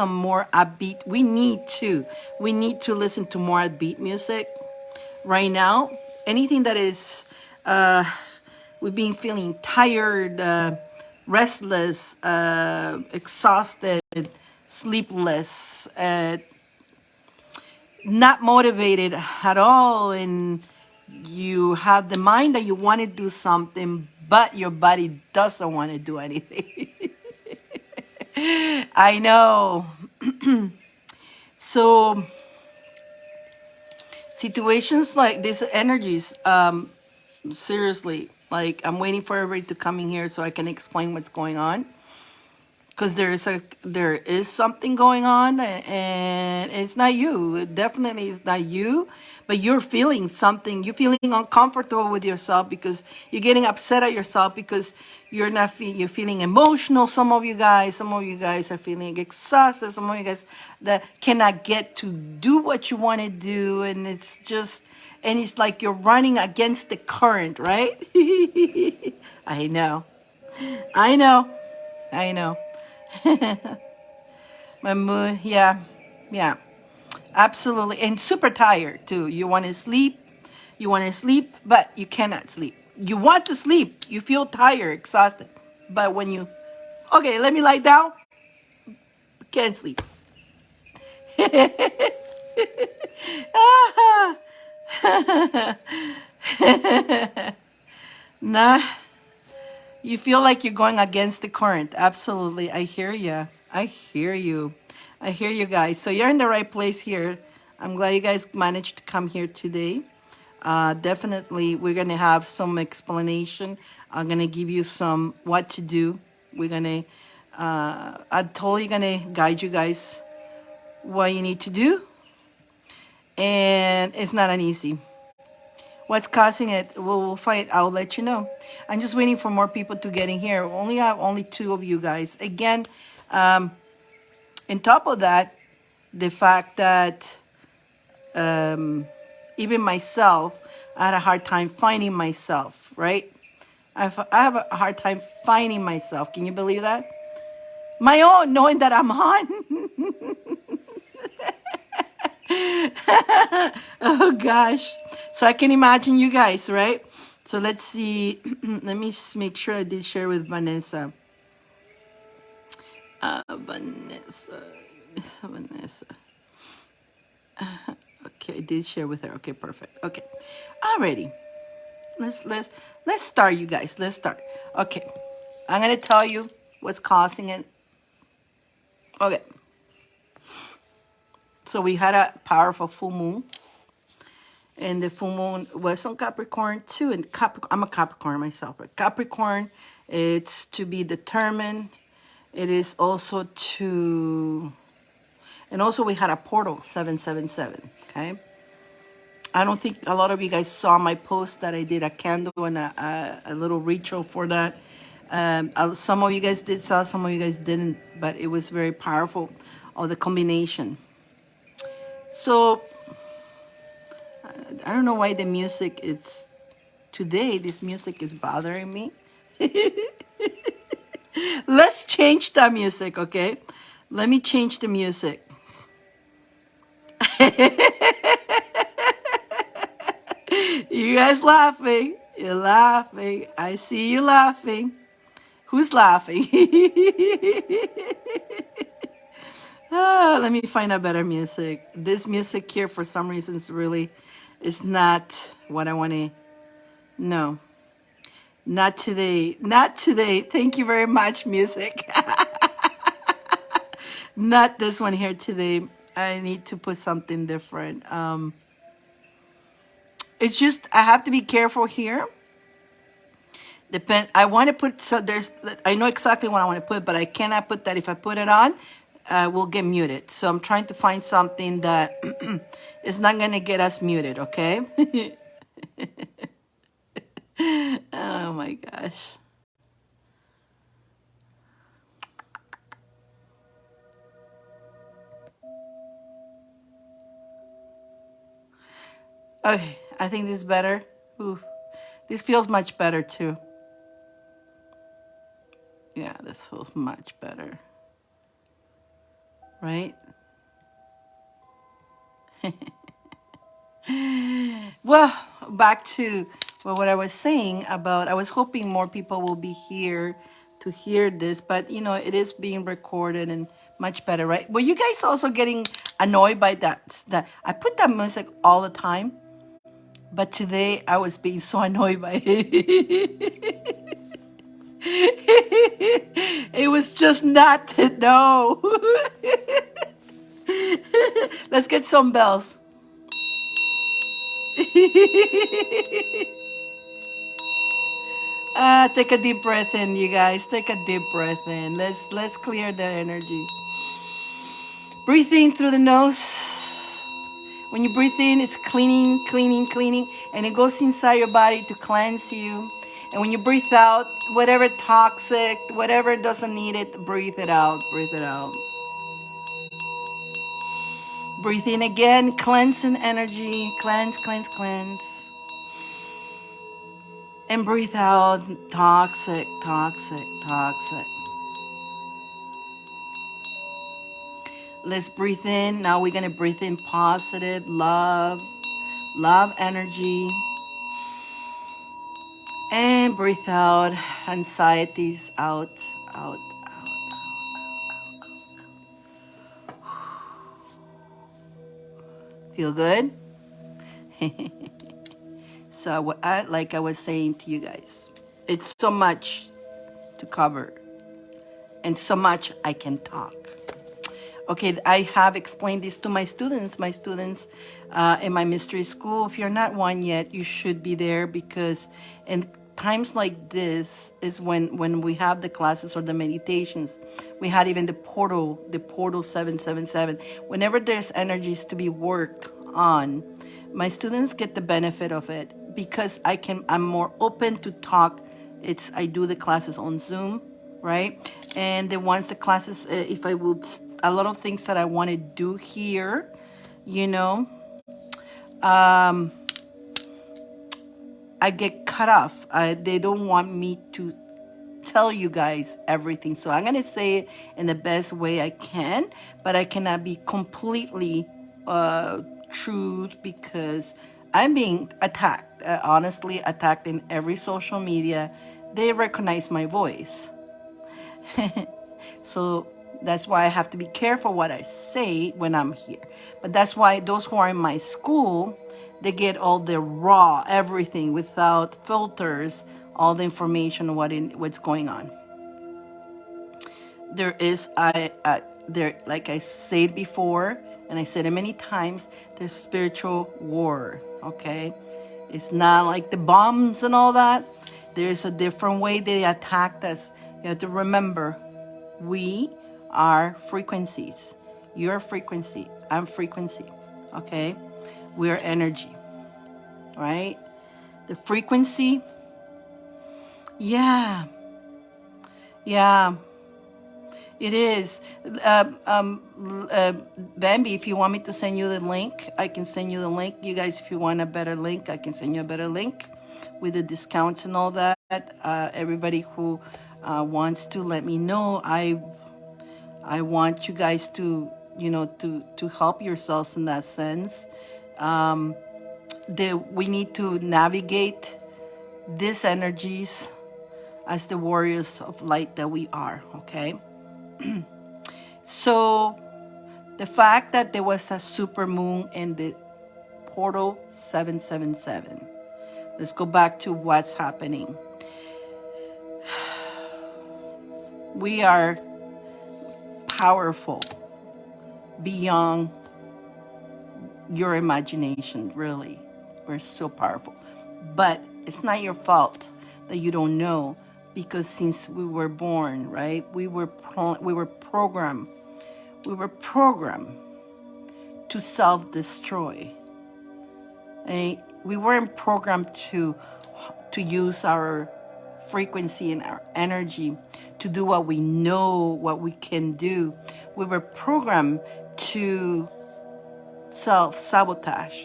some more upbeat. We need to listen to more upbeat music right now. Anything that is, we've been feeling tired, restless, exhausted, sleepless, not motivated at all, and you have the mind that you want to do something, but your body doesn't want to do anything. I know. So situations like these energies, seriously, like I'm waiting for everybody to come in here so I can explain what's going on, because there is something going on, and it's not you. It definitely is not you, but you're feeling something. You're feeling uncomfortable with yourself because you're getting upset at yourself because you're feeling emotional. Some of you guys are feeling exhausted. Some of you guys that cannot get to do what you want to do, and it's like you're running against the current, right? I know. I know. I know. My mood, yeah, yeah, absolutely, and super tired too. You want to sleep, but you cannot sleep. You want to sleep, you feel tired, exhausted, but when you, okay, let me lie down, can't sleep. Nah, you feel like you're going against the current. Absolutely. I hear you. I hear you. I hear you guys. So you're in the right place here. I'm glad you guys managed to come here today. Definitely, we're going to have some explanation. I'm going to give you some what to do. We're going to, I'm totally going to guide you guys what you need to do. And it's not an easy. What's causing it? We'll find. I'll let you know. I'm just waiting for more people to get in here. Only have only two of you guys. Again, on top of that, the fact that even myself, I had a hard time finding myself. Right? I have a hard time finding myself. Can you believe that? My own, knowing that I'm on. Oh gosh. So I can imagine you guys, right? So let's see. Let me just make sure I did share with Vanessa. Vanessa. Vanessa. Okay, I did share with her. Okay, perfect. Okay. Alrighty. Let's start, you guys. Let's start. Okay. I'm gonna tell you what's causing it. Okay. So we had a powerful full moon. And the full moon was on Capricorn too. And I'm a Capricorn myself. But Capricorn, it's to be determined. It is also to, and also we had a portal 777. Okay. I don't think a lot of you guys saw my post that I did a candle and a little ritual for that. Some of you guys did saw, some of you guys didn't, but it was very powerful. Of the combination. So I don't know why the music is today. This music is bothering me. Let's change the music, okay? Let me change the music. You guys laughing? You're laughing. I see you laughing. Who's laughing? Oh, let me find a better music. This music here, for some reasons, really is not what I want to. No, not today. Not today. Thank you very much, music. Not this one here today. I need to put something different. It's just I have to be careful here. I want to put, so there's, I know exactly what I want to put, but I cannot put that. If I put it on, we'll get muted. So I'm trying to find something that is not going to get us muted, okay? Oh my gosh. Okay, I think this is better. Ooh, this feels much better too. Yeah, this feels much better. right? Well, back to what I was saying about, I was hoping more people will be here to hear this, but it is being recorded and much better, right? Were you guys also getting annoyed by that I put that music all the time, but today I was being so annoyed by it. It was just not no. Let's get some bells. Take a deep breath in, you guys. Take a deep breath in. Let's clear the energy. Breathe in through the nose. When you breathe in, it's cleaning, cleaning, cleaning, and it goes inside your body to cleanse you. And when you breathe out, whatever toxic, whatever doesn't need it, breathe it out. Breathe it out. Breathe in again, cleansing energy. Cleanse, cleanse, cleanse. And breathe out, toxic, toxic, toxic. Let's breathe in. Now we're going to breathe in positive love, love energy. And breathe out anxieties out, out, out. Feel good? So like I was saying to you guys, it's so much to cover and so much I can talk. Okay, I have explained this to my students. My students in my mystery school, if you're not one yet, you should be there, because in times like this is when we have the classes or the meditations. We had even the portal 777. Whenever there's energies to be worked on, my students get the benefit of it because I'm more open to talk. I do the classes on Zoom, right? And then once the classes, if I will, a lot of things that I want to do here, you know, I get cut off. They don't want me to tell you guys everything. So I'm going to say it in the best way I can, but I cannot be completely true, because I'm being attacked, honestly attacked in every social media. They recognize my voice. So that's why I have to be careful what I say when I'm here. But that's why those who are in my school, they get all the raw, everything without filters, all the information what's going on. There is there, like I said before, and I said it many times, there's spiritual war. Okay, it's not like the bombs and all that. There's a different way they attacked us. You have to remember, we are frequencies. You're frequency. I'm frequency. Okay, we're energy. Right? The frequency. Yeah. Yeah. It is. Bambi, if you want me to send you the link, I can send you the link. You guys, if you want a better link, I can send you a better link with the discounts and all that. Everybody who wants to, let me know. I want you guys to, to help yourselves in that sense. We need to navigate these energies as the warriors of light that we are, okay? So the fact that there was a super moon in the portal 777. Let's go back to what's happening. We are powerful beyond your imagination, really. We're so powerful. But it's not your fault that you don't know, because since we were born, right, we were programmed. We were programmed to self-destroy. And we weren't programmed to use our frequency and our energy to do what we know, what we can do. We were programmed to self-sabotage,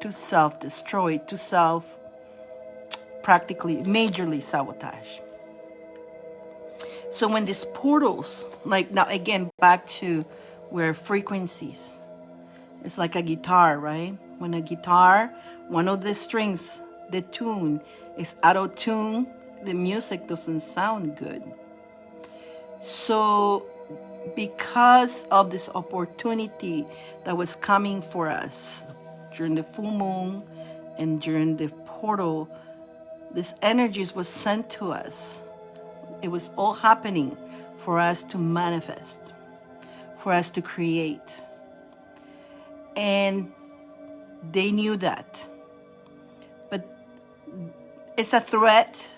to self-destroy, to practically majorly sabotage. So when these portals, like now again, back to We're frequencies. It's like a guitar, right? When a guitar, one of the strings, the tune is out of tune, the music doesn't sound good. So because of this opportunity that was coming for us during the full moon and during the portal, this energies was sent to us. It was all happening for us to manifest, for us to create. And they knew that. But it's a threat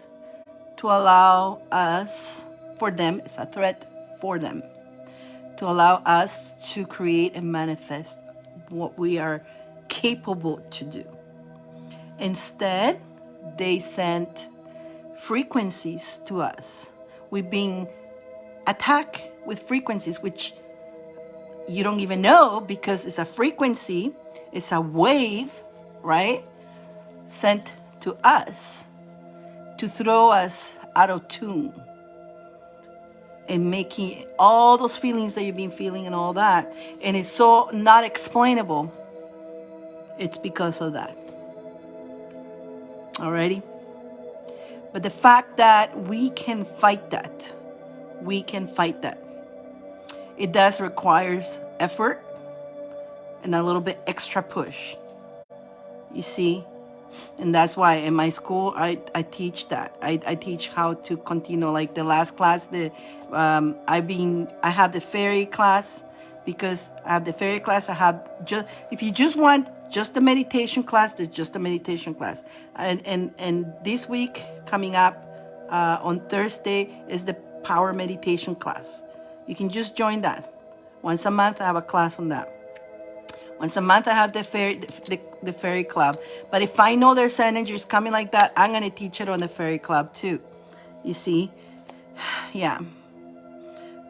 to allow us, for them, it's a threat for them, to allow us to create and manifest what we are capable to do. Instead, they sent frequencies to us. We've been attacked with frequencies, which you don't even know because it's a frequency, it's a wave, right? Sent to us to throw us out of tune and making all those feelings that you've been feeling and all that. And it's so not explainable. It's because of that. Alrighty? But the fact that we can fight that, we can fight that. It does requires effort and a little bit extra push. You see? And that's why in my school, I teach that. I teach how to continue. Like the last class, I have the fairy class, because I have the fairy class. I have just, if you just want just the meditation class, there's just a meditation class. And this week coming up on Thursday is the power meditation class. You can just join that. Once a month, I have a class on that. Once a month, I have the fairy club. But if I know there's energies coming like that, I'm going to teach it on the fairy club too. You see? Yeah.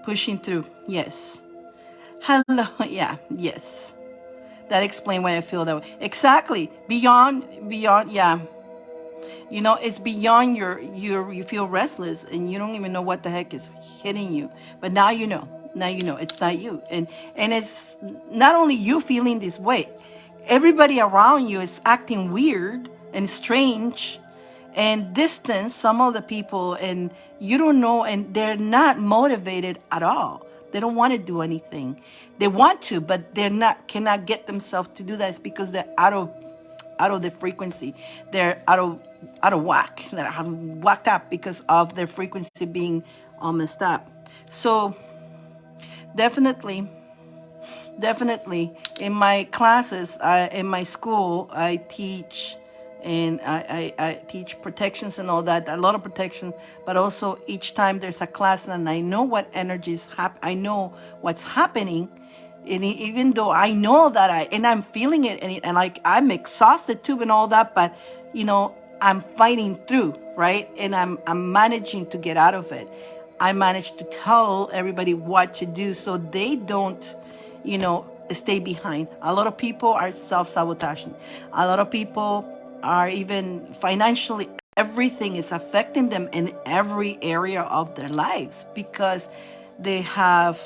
Pushing through. Yes. Hello. Yeah. Yes. That explains why I feel that way. Exactly. Beyond. Yeah. You know, it's beyond you feel restless and you don't even know what the heck is hitting you. But now you know. Now you know it's not you. And it's not only you feeling this way. Everybody around you is acting weird and strange and distant, some of the people, and you don't know, and they're not motivated at all. They don't want to do anything. They want to, but cannot get themselves to do that. It's because they're out of the frequency. They're out of whack. They're whacked up because of their frequency being all messed up. So definitely in my classes, in my school, I teach, and I teach protections and all that, a lot of protection, but also each time there's a class and I know what energies I know what's happening. And even though I know that I'm feeling it, and like I'm exhausted too and all that, but you know, I'm fighting through, right? And I'm managing to get out of it. I managed to tell everybody what to do so they don't, you know, stay behind. A lot of people are self-sabotaging. A lot of people are even financially, everything is affecting them in every area of their lives because they have,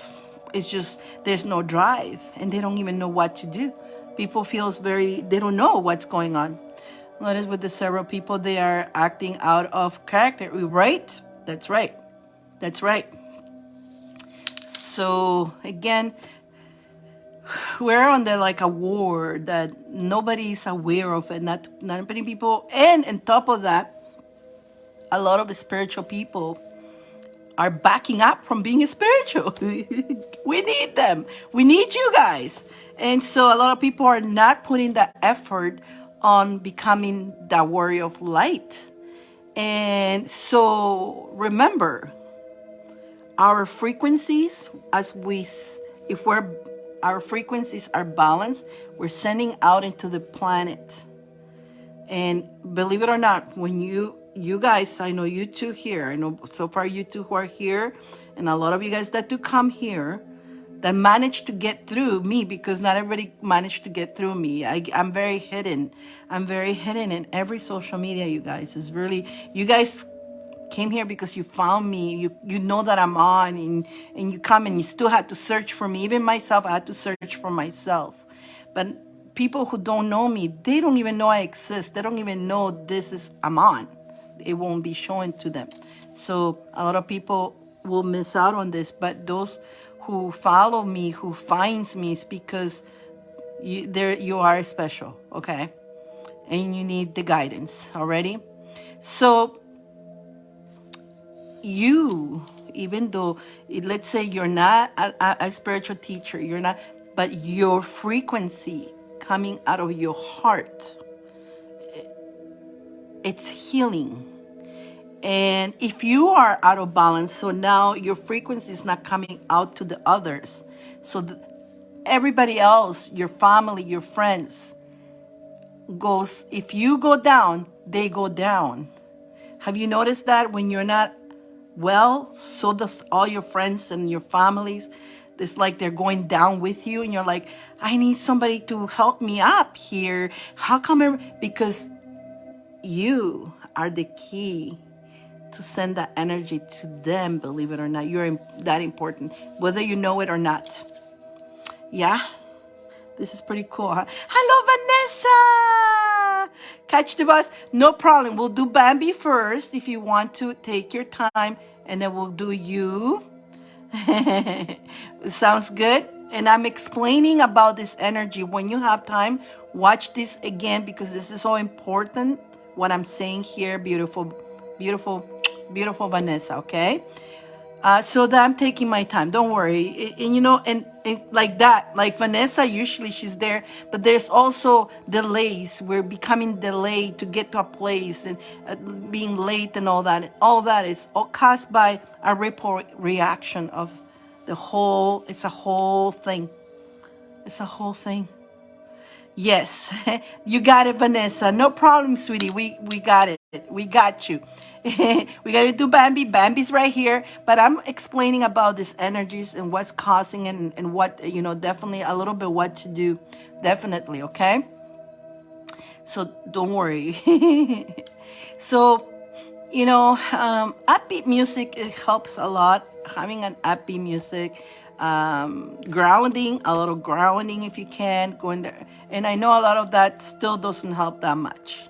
it's just, there's no drive and they don't even know what to do. People feels they don't know what's going on. Notice with the several people, they are acting out of character, right? That's right. That's right. So again, we're on like a war that nobody's aware of, and not many people. And on top of that, a lot of spiritual people are backing up from being spiritual. We need them. We need you guys. And so a lot of people are not putting that effort on becoming that warrior of light. And so remember, our frequencies, our frequencies are balanced, we're sending out into the planet. And believe it or not, when you guys, I know you two here, I know so far you two who are here, and a lot of you guys that do come here, that managed to get through me, because not everybody managed to get through me. I'm very hidden. I'm very hidden in every social media, you guys. It's really, you guys came here because you found me. You know that I'm on, and you come and you still had to search for me. Even myself, I had to search for myself. But people who don't know me, they don't even know I exist. They don't even know this is I'm on. It won't be shown to them. So a lot of people will miss out on this. But those who follow me, who finds me, is because you are special, okay? And you need the guidance already. So you, even though let's say you're not a spiritual teacher, you're not, but your frequency coming out of your heart, it's healing. And if you are out of balance, so now your frequency is not coming out to the others, so everybody else, your family, your friends, goes, if you go down, they go down. Have you noticed that when you're not well, so does all your friends and your families? It's like they're going down with you, and you're like, I need somebody to help me up here. How come? Because you are the key to send that energy to them, believe it or not. You're that important, whether you know it or not. Yeah? This is pretty cool, huh? Hello, Vanessa! Catch the bus? No problem. We'll do Bambi first if you want to. Take your time, and then we'll do you. Sounds good? And I'm explaining about this energy. When you have time, watch this again because this is so important, what I'm saying here. Beautiful, beautiful, beautiful Vanessa, okay? So that I'm taking my time. Don't worry. And you know, and like that, like Vanessa, usually she's there, but there's also delays. We're becoming delayed to get to a place, and being late and all that. All that is all caused by a ripple reaction of the whole. It's a whole thing. It's a whole thing. Yes, you got it, Vanessa. No problem, sweetie. We got it. We got you. We got to do Bambi. Bambi's right here. But I'm explaining about these energies and what's causing and what, you know, definitely a little bit what to do. Definitely, okay? So don't worry. So, you know, upbeat music, it helps a lot. Having an upbeat music, grounding, a little grounding if you can, going there. And I know a lot of that still doesn't help that much.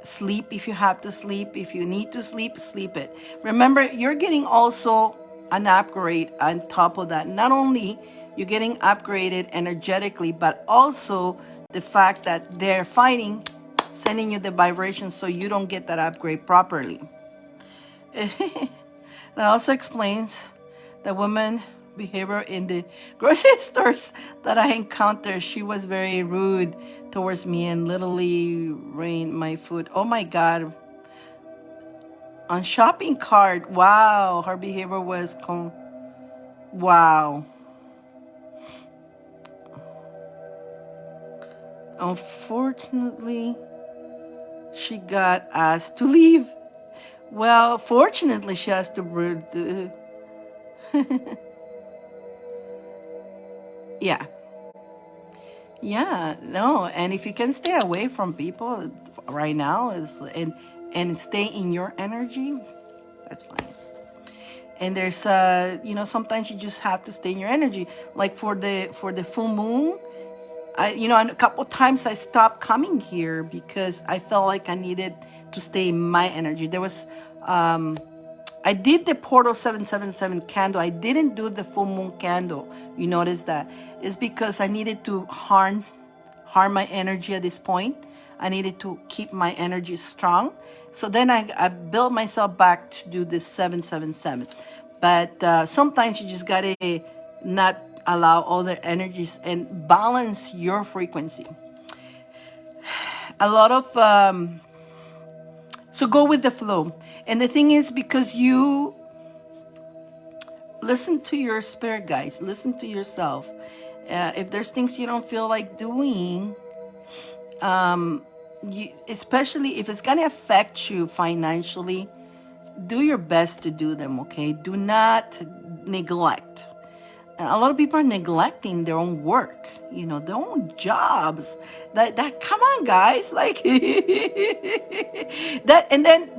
Sleep if you have to sleep. If you need to sleep, sleep it. Remember, you're getting also an upgrade on top of that. Not only you're getting upgraded energetically, but also the fact that they're fighting, sending you the vibration so you don't get that upgrade properly. That also explains the woman behavior in the grocery stores that I encountered. She was very rude towards me and literally rained my food. Oh my God. On shopping cart. Wow. Her behavior was wow. Unfortunately, she got asked to leave. Well, fortunately, she has to. Yeah. Yeah, no. And if you can stay away from people right now and stay in your energy, that's fine. And there's you know, sometimes you just have to stay in your energy. Like for the full moon, and a couple times I stopped coming here because I felt like I needed to stay in my energy. There was I did the portal 777 candle. I didn't do the full moon candle. You notice that? It's because I needed to harm my energy at this point. I needed to keep my energy strong. So then I built myself back to do this 777. But sometimes you just gotta not allow other energies and balance your frequency. A lot of so go with the flow. And the thing is, because you listen to your spirit guides, listen to yourself. If there's things you don't feel like doing, especially if it's gonna affect you financially, do your best to do them, okay? Do not neglect. a lot of people are neglecting their own work, you know, their own jobs. That come on, guys, like that. And then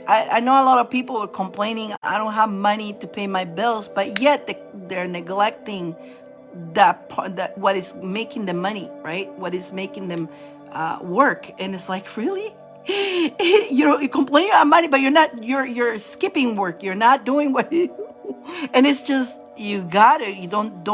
I know a lot of people are complaining, I don't have money to pay my bills, but yet they're neglecting that part, that what is making them money, right? What is making them work. And it's like, really? You know, you complain about money, but you're skipping work. You're not doing what and it's just, you got it. You don't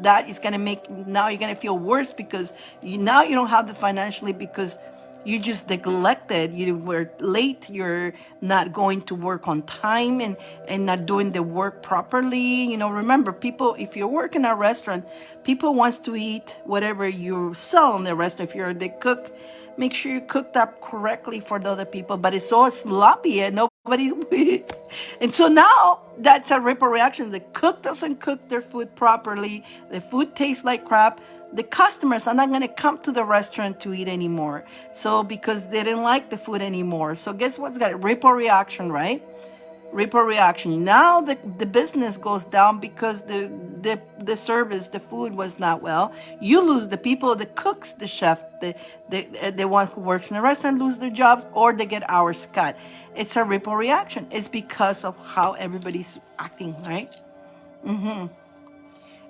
that is gonna make, now you're gonna feel worse because now you don't have the financially, because you just neglected, you were late, you're not going to work on time, and not doing the work properly. You know, remember, people, if you work in a restaurant, people wants to eat whatever you sell in the restaurant. If you're the cook, make sure you cook that correctly for the other people, but it's so sloppy and nobody and so now that's a ripple reaction. The cook doesn't cook their food properly, the food tastes like crap, the customers are not going to come to the restaurant to eat anymore, so because they didn't like the food anymore. So guess what's got a ripple reaction, right? Ripple reaction. Now the business goes down because the service, the food was not well. You lose the people, the cooks, the chef, the one who works in the restaurant lose their jobs, or they get hours cut. It's a ripple reaction. It's because of how everybody's acting, right? And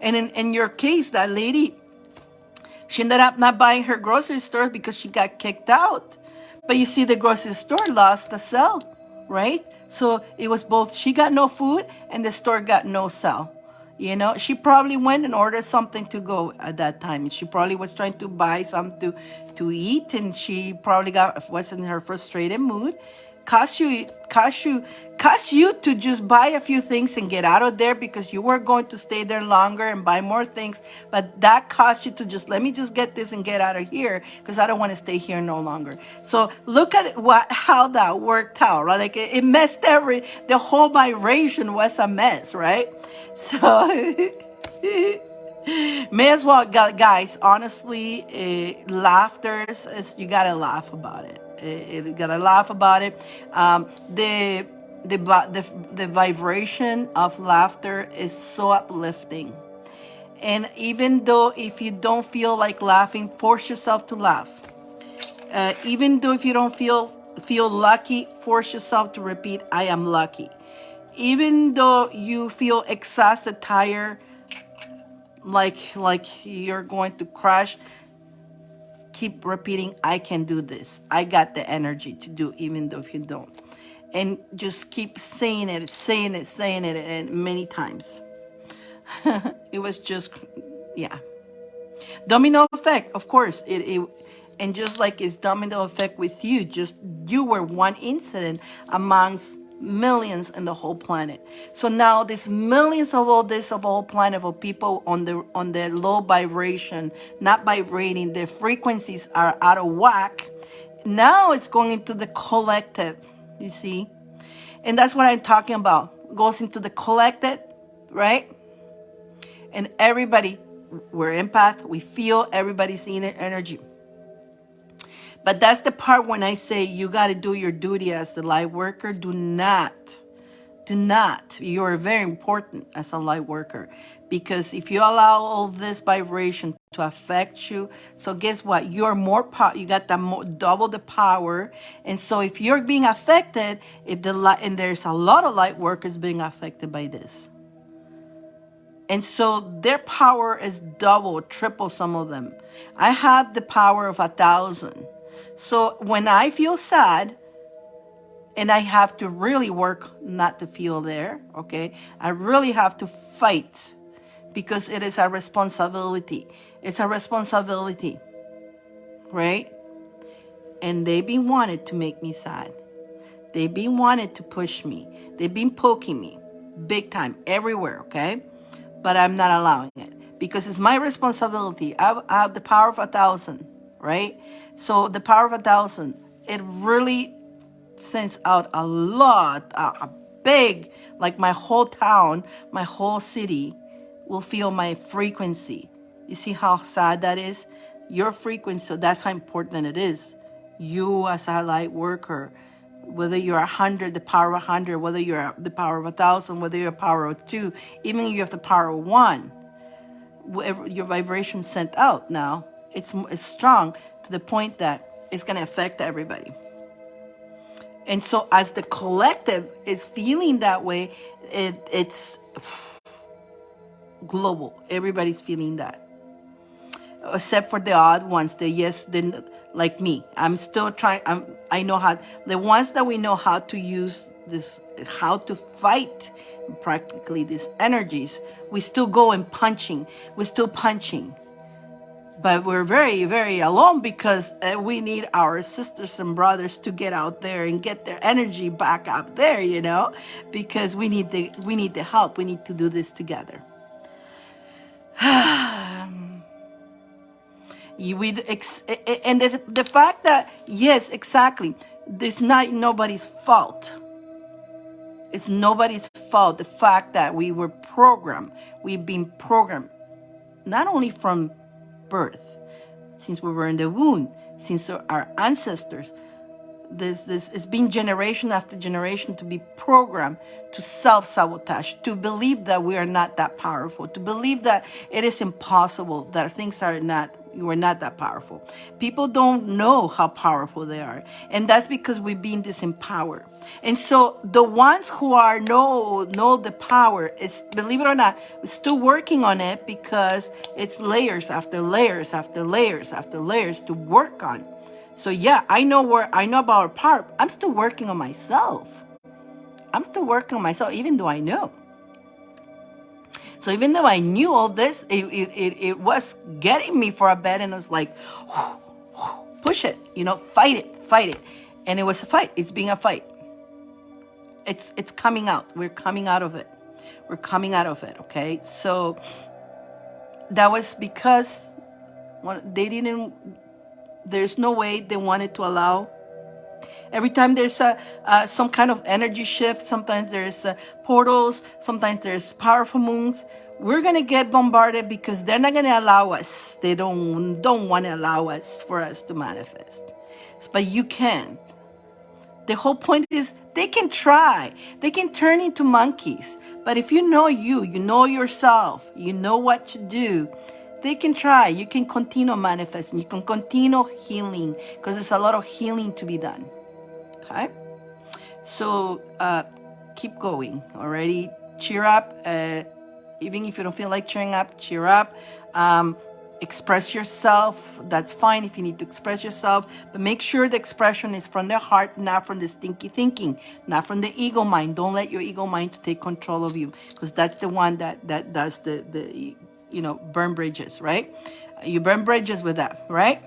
in your case, that lady, she ended up not buying her grocery store because she got kicked out. But you see, the grocery store lost the sale, right? So it was both, she got no food and the store got no sale. You know, she probably went and ordered something to go at that time. She probably was trying to buy something to eat, and she probably was in her frustrated mood. Cost you to just buy a few things and get out of there because you were going to stay there longer and buy more things, but that cost you to just, let me just get this and get out of here because I don't want to stay here no longer. So look at how that worked out, right? Like it messed the whole vibration was a mess, right? So may as well, guys, honestly, laughter is, you gotta laugh about it. You gotta laugh about it. The vibration of laughter is so uplifting. And even though if you don't feel like laughing, force yourself to laugh. Even though if you don't feel lucky, force yourself to repeat, I am lucky. Even though you feel exhausted, tired, like you're going to crash, keep repeating, I can do this. I got the energy to do, even though if you don't. And just keep saying it, and many times. It was just, yeah. Domino effect, of course. And just like it's domino effect with you, just you were one incident amongst millions in the whole planet. So now there's millions of all this of all planet of people on the low vibration, not vibrating. The frequencies are out of whack. Now it's going into the collective, you see, and that's what I'm talking about. Goes into the collective, right? And everybody, we're empath. We feel everybody's energy. But that's the part when I say you got to do your duty as the light worker. Do not. You're very important as a light worker. Because if you allow all this vibration to affect you, so guess what? You're more power. You got double the power. And so if you're being affected, and there's a lot of light workers being affected by this. And so their power is double, triple some of them. I have the power of 1,000. So when I feel sad, and I have to really work not to feel there, okay? I really have to fight because it is a responsibility. It's a responsibility, right? And they've been wanted to make me sad. They've been wanted to push me. They've been poking me big time everywhere, okay? But I'm not allowing it because it's my responsibility. I have the power of 1,000, right? So the power of 1,000, it really sends out a lot, a big, like my whole town, my whole city will feel my frequency. You see how sad that is? Your frequency, so that's how important it is. You as a light worker, whether you're 100, the power of 100, whether you're the power of 1,000, whether you're the power of 2, even if you have the power of 1, whatever your vibration sent out now, it's strong to the point that it's going to affect everybody. And so as the collective is feeling that way, it's global. Everybody's feeling that. Except for the odd ones, like me. I'm still trying. I know how, the ones that we know how to use this, how to fight practically these energies. We still go and punching. We're still punching. But we're very, very alone because we need our sisters and brothers to get out there and get their energy back up there, because we need the help. We need to do this together. And the fact that, yes, exactly, there's not nobody's fault. It's nobody's fault. The fact that we were programmed, we've been programmed, not only from birth, since we were in the womb, since our ancestors, this it's been generation after generation to be programmed to self-sabotage, to believe that we are not that powerful, to believe that it is impossible, that things are not, you are not that powerful. People don't know how powerful they are, and that's because we've been disempowered. And so the ones who are know the power is, believe it or not, we're still working on it, because it's layers after layers after layers after layers to work on. So yeah, I know about our power. I'm still working on myself. I'm still working on myself, even though I know. So even though I knew all this, it was getting me for a bed, and I was like, push it, fight it. And it was a fight. It's being a fight. It's coming out. We're coming out of it. We're coming out of it, okay? So that was because there's no way they wanted to allow. Every time there's some kind of energy shift, sometimes there's portals, sometimes there's powerful moons, we're going to get bombarded, because they're not going to allow us. They don't want to allow us for us to manifest. But you can. The whole point is they can try. They can turn into monkeys. But if you know yourself, you know what to do, they can try. You can continue manifesting. You can continue healing, because there's a lot of healing to be done. Okay? So keep going. Already, cheer up. Even if you don't feel like cheering up, cheer up. Express yourself. That's fine if you need to express yourself. But make sure the expression is from the heart, not from the stinky thinking, not from the ego mind. Don't let your ego mind to take control of you, because that's the one that does the burn bridges, right? You burn bridges with that, right?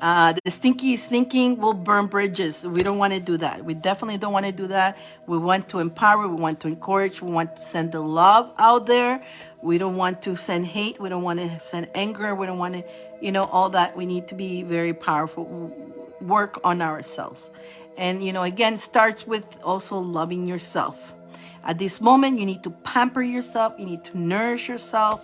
The stinky thinking will burn bridges. We don't want to do that. We definitely don't want to do that. We want to empower. We want to encourage. We want to send the love out there. We don't want to send hate. We don't want to send anger. We don't want to, all that. We need to be very powerful. Work on ourselves. And, again, starts with also loving yourself. At this moment, you need to pamper yourself. You need to nourish yourself.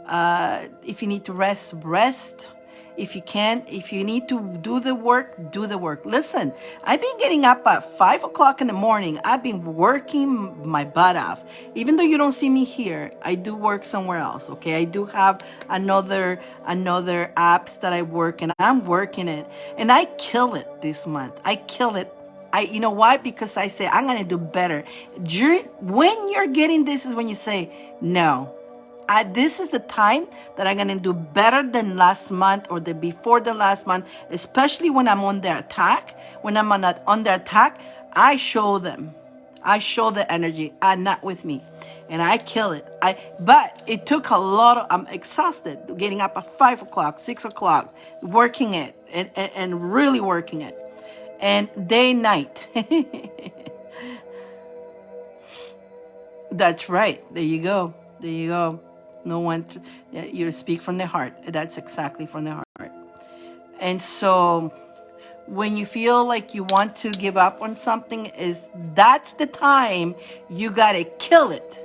If you need to rest, rest. If you can, if you need to do the work, do the work. Listen, I've been getting up at 5 o'clock in the morning. I've been working my butt off. Even though you don't see me here, I do work somewhere else, okay? I do have another apps that I work, and I'm working it. And I kill it this month. I kill it. You know why? Because I say, I'm going to do better. When you're getting this is when you say, no. This is the time that I'm going to do better than last month or before the last month, especially when I'm on their attack. When I'm on their attack, I show them. I show the energy. Not with me. And I kill it. But it took a lot of, I'm exhausted getting up at 5 o'clock, 6 o'clock, working it and really working it. And day, night. That's right. There you go. There you go. No one, you speak from the heart. That's exactly from the heart. And so when you feel like you want to give up on something, that's the time you got to kill it.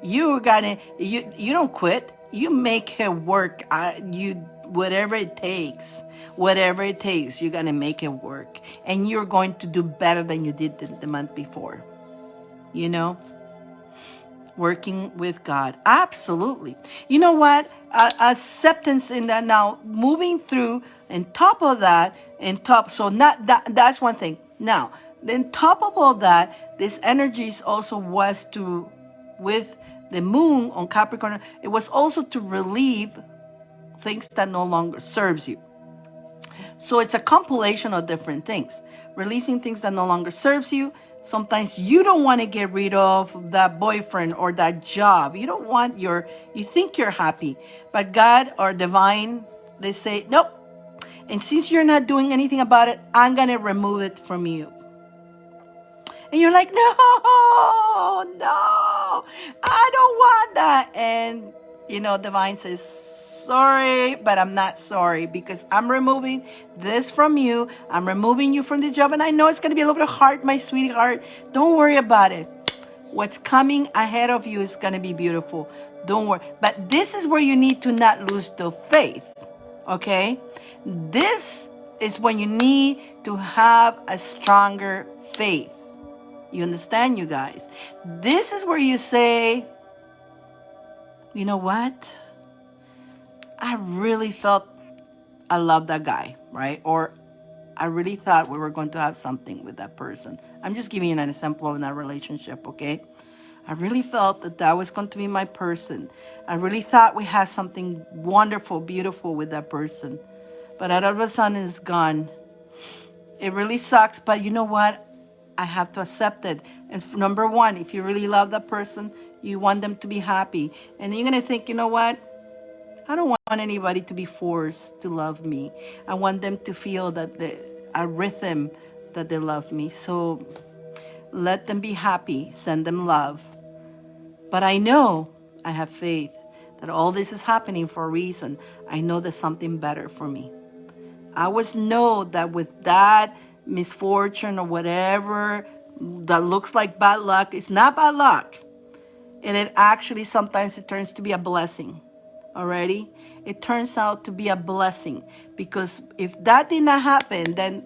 You don't quit. You make it work. Whatever it takes, you're going to make it work. And you're going to do better than you did the month before. working with God. Absolutely. You know what? Acceptance in that now, moving through, and top of that, so not that, that's one thing. Now, then top of all that, this energy is also was to, with the moon on Capricorn, it was also to relieve things that no longer serves you. So it's a compilation of different things. Releasing things that no longer serves you. Sometimes you don't want to get rid of that boyfriend or that job. You don't want you think you're happy. But God or divine, they say, nope. And since you're not doing anything about it, I'm going to remove it from you. And you're like, no, I don't want that. And, divine says, sorry, but I'm not sorry because I'm removing this from you. I'm removing you from this job. And I know it's going to be a little bit hard, my sweetheart. Don't worry about it. What's coming ahead of you is going to be beautiful. Don't worry. But this is where you need to not lose the faith. Okay? This is when you need to have a stronger faith. You understand, you guys? This is where you say, you know what? I really felt I loved that guy, right? Or I really thought we were going to have something with that person. I'm just giving you an example of that relationship, okay? I really felt that that was going to be my person. I really thought we had something wonderful, beautiful with that person. But all of a sudden it's gone. It really sucks, but you know what? I have to accept it. And number one, if you really love that person, you want them to be happy. And you're going to think, you know what? I don't want anybody to be forced to love me. I want them to feel that a rhythm that they love me. So let them be happy. Send them love. But I know, I have faith that all this is happening for a reason. I know there's something better for me. I always know that with that misfortune or whatever that looks like bad luck, it's not bad luck. And it actually sometimes it turns to be a blessing. Already, it turns out to be a blessing, because if that did not happen, then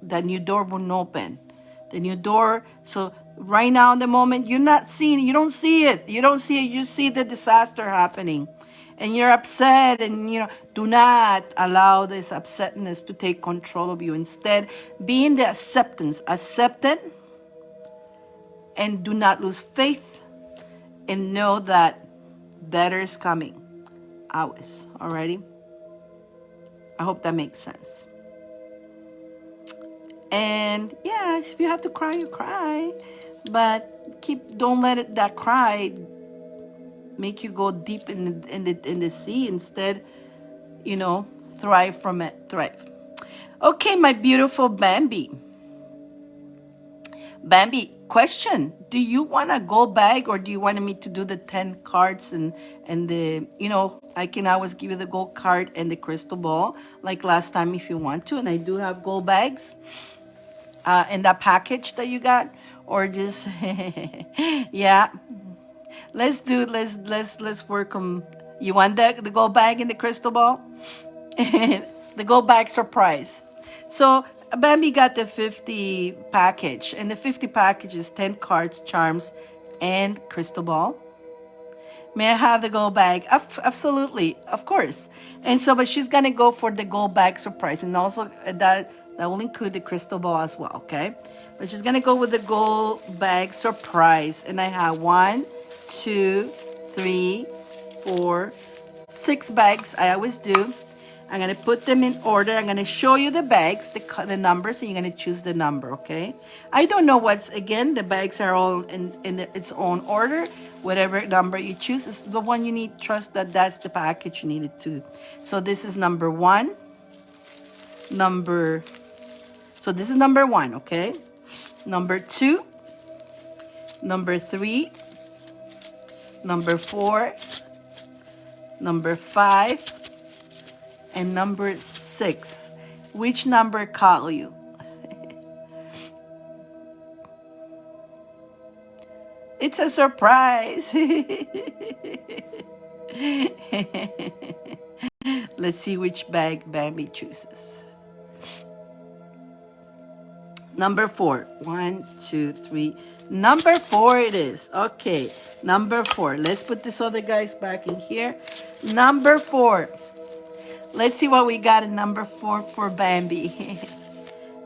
the new door wouldn't open. The new door. So right now in the moment, you're not seeing it. You don't see it. You see the disaster happening. And you're upset, and do not allow this upsetness to take control of you. Instead, be in the acceptance. Accept it, and do not lose faith, and know that better is coming. Always. Alrighty? I hope that makes sense. And yeah, if you have to cry, you cry. But don't let that cry make you go deep in the sea. Instead, thrive from it. Thrive. Okay, my beautiful Bambi. Bambi, question. Do you want a gold bag, or do you want me to do the 10 cards and the, I can always give you the gold card and the crystal ball like last time if you want to. And I do have gold bags in that package that you got, or just, yeah. Let's work on, you want the gold bag and the crystal ball? The gold bag surprise. So Bambi got the 50 package, and the 50 package is 10 cards, charms, and crystal ball. May I have the gold bag? Absolutely, of course. And so, but she's gonna go for the gold bag surprise, and also that will include the crystal ball as well, okay? But she's gonna go with the gold bag surprise, and I have 1, 2, 3, 4, 6 bags. I always do. I'm going to put them in order. I'm going to show you the bags, the numbers, and you're going to choose the number, okay? I don't know again, the bags are all in its own order. Whatever number you choose is the one you need. Trust that that's the package you needed to. So this is number 1. So this is number 1, okay? Number 2. Number 3. Number 4. Number 5. And number 6. Which number caught you? It's a surprise. Let's see which bag Bambi chooses. Number 4. 1, 2, 3. Number 4 it is. Okay. Number 4. Let's put this other guys back in here. Number 4. Let's see what we got in number 4 for Bambi.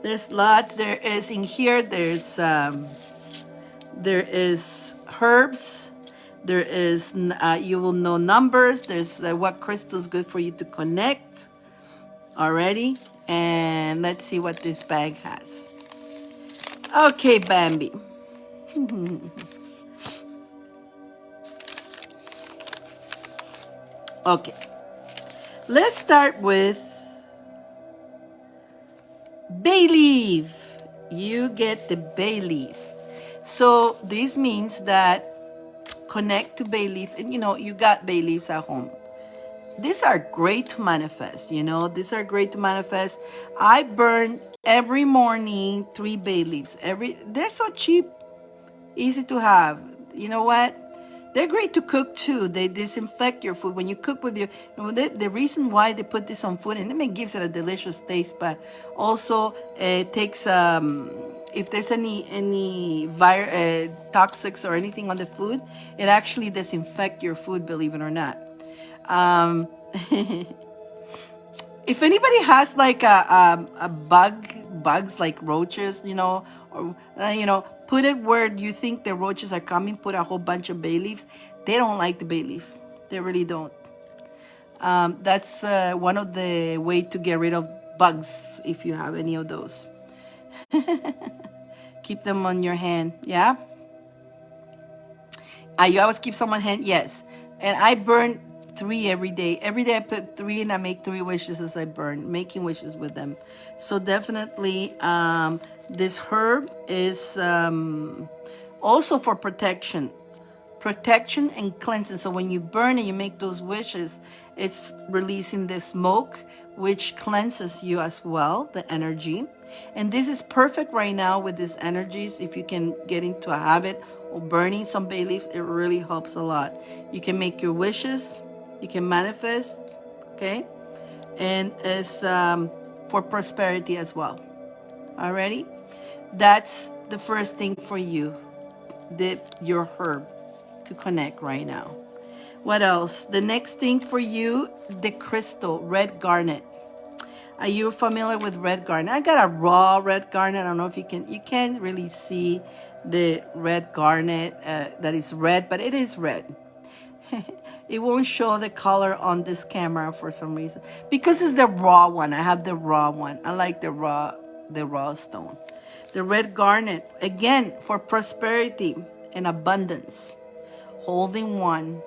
There's lots. There is in here. There is herbs. There is you will know numbers. There's what crystal is good for you to connect already. And let's see what this bag has. Okay, Bambi. Okay. Let's start with bay leaf. You get the bay leaf. So this means that connect to bay leaf, and you got bay leaves at home. These are great to manifest. These are great to manifest. I burn every morning 3 bay leaves. They're so cheap, easy to have. You know what? They're great to cook too. They disinfect your food when you cook with the reason why they put this on food, and it gives it a delicious taste, but also it takes if there's any toxics or anything on the food, it actually disinfect your food, believe it or not. Um, if anybody has like a bugs like roaches, or put it where you think the roaches are coming. Put a whole bunch of bay leaves. They don't like the bay leaves. They really don't. That's one of the way to get rid of bugs if you have any of those. Keep them on your hand. Yeah. You always keep some on hand. Yes. And I burn 3 every day. Every day I put 3 and I make 3 wishes as I burn, making wishes with them. So definitely this herb is also for protection and cleansing. So when you burn and you make those wishes, it's releasing the smoke, which cleanses you as well, the energy. And this is perfect right now with these energies. If you can get into a habit of burning some bay leaves, it really helps a lot. You can make your wishes, you can manifest, okay? And it's for prosperity as well. Alrighty? That's the first thing for you, your herb to connect right now. What else? The next thing for you, the crystal, red garnet. Are you familiar with red garnet? I got a raw red garnet. I don't know if you can't really see the red garnet that is red, but it is red. It won't show the color on this camera for some reason because it's the raw one. I have the raw one. I like the raw stone. The red garnet, again, for prosperity and abundance. Holding one,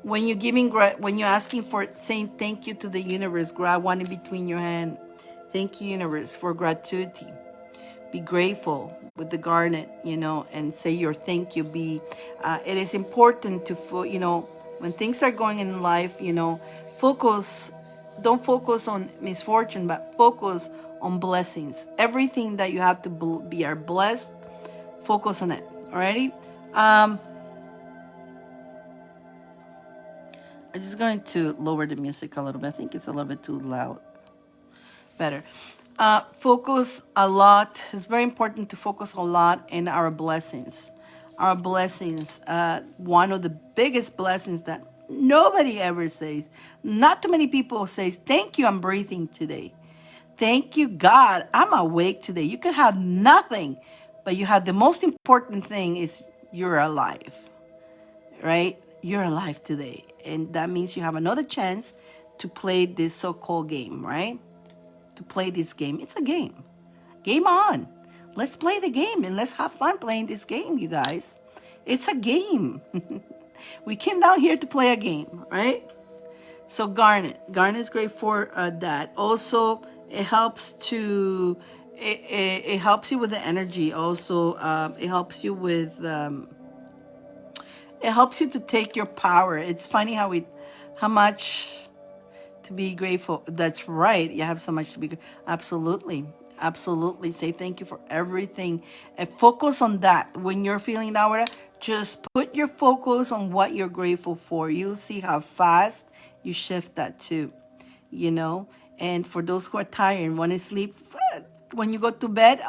when you're asking for saying thank you to the universe, grab one in between your hand. Thank you, universe, for gratuity. Be grateful with the garnet, and say your thank you. It is important to, when things are going in life, focus. Don't focus on misfortune, but focus on blessings. Everything that you have to be are blessed. Focus on it. Alrighty. I'm just going to lower the music a little bit. I think it's a little bit too loud. Better. Focus a lot. It's very important to focus a lot in our blessings. Our blessings. One of the biggest blessings that nobody ever says. Not too many people say, thank you, I'm breathing today. Thank you, God, I'm awake today. You could have nothing, but you have the most important thing is you're alive, right? You're alive today. And that means you have another chance to play this so-called game, right? To play this game. It's a game. Game on. Let's play the game and let's have fun playing this game, you guys. It's a game. We came down here to play a game, right? So garnet is great for that. Also, it helps to it helps you with the energy. Also, it helps you with it helps you to take your power. It's funny how much to be grateful. That's right. You have so much to be grateful. Absolutely. Say thank you for everything and focus on that. When you're feeling that way, just put your focus on what you're grateful for. You'll see how fast you shift that too, And for those who are tired and want to sleep, when you go to bed,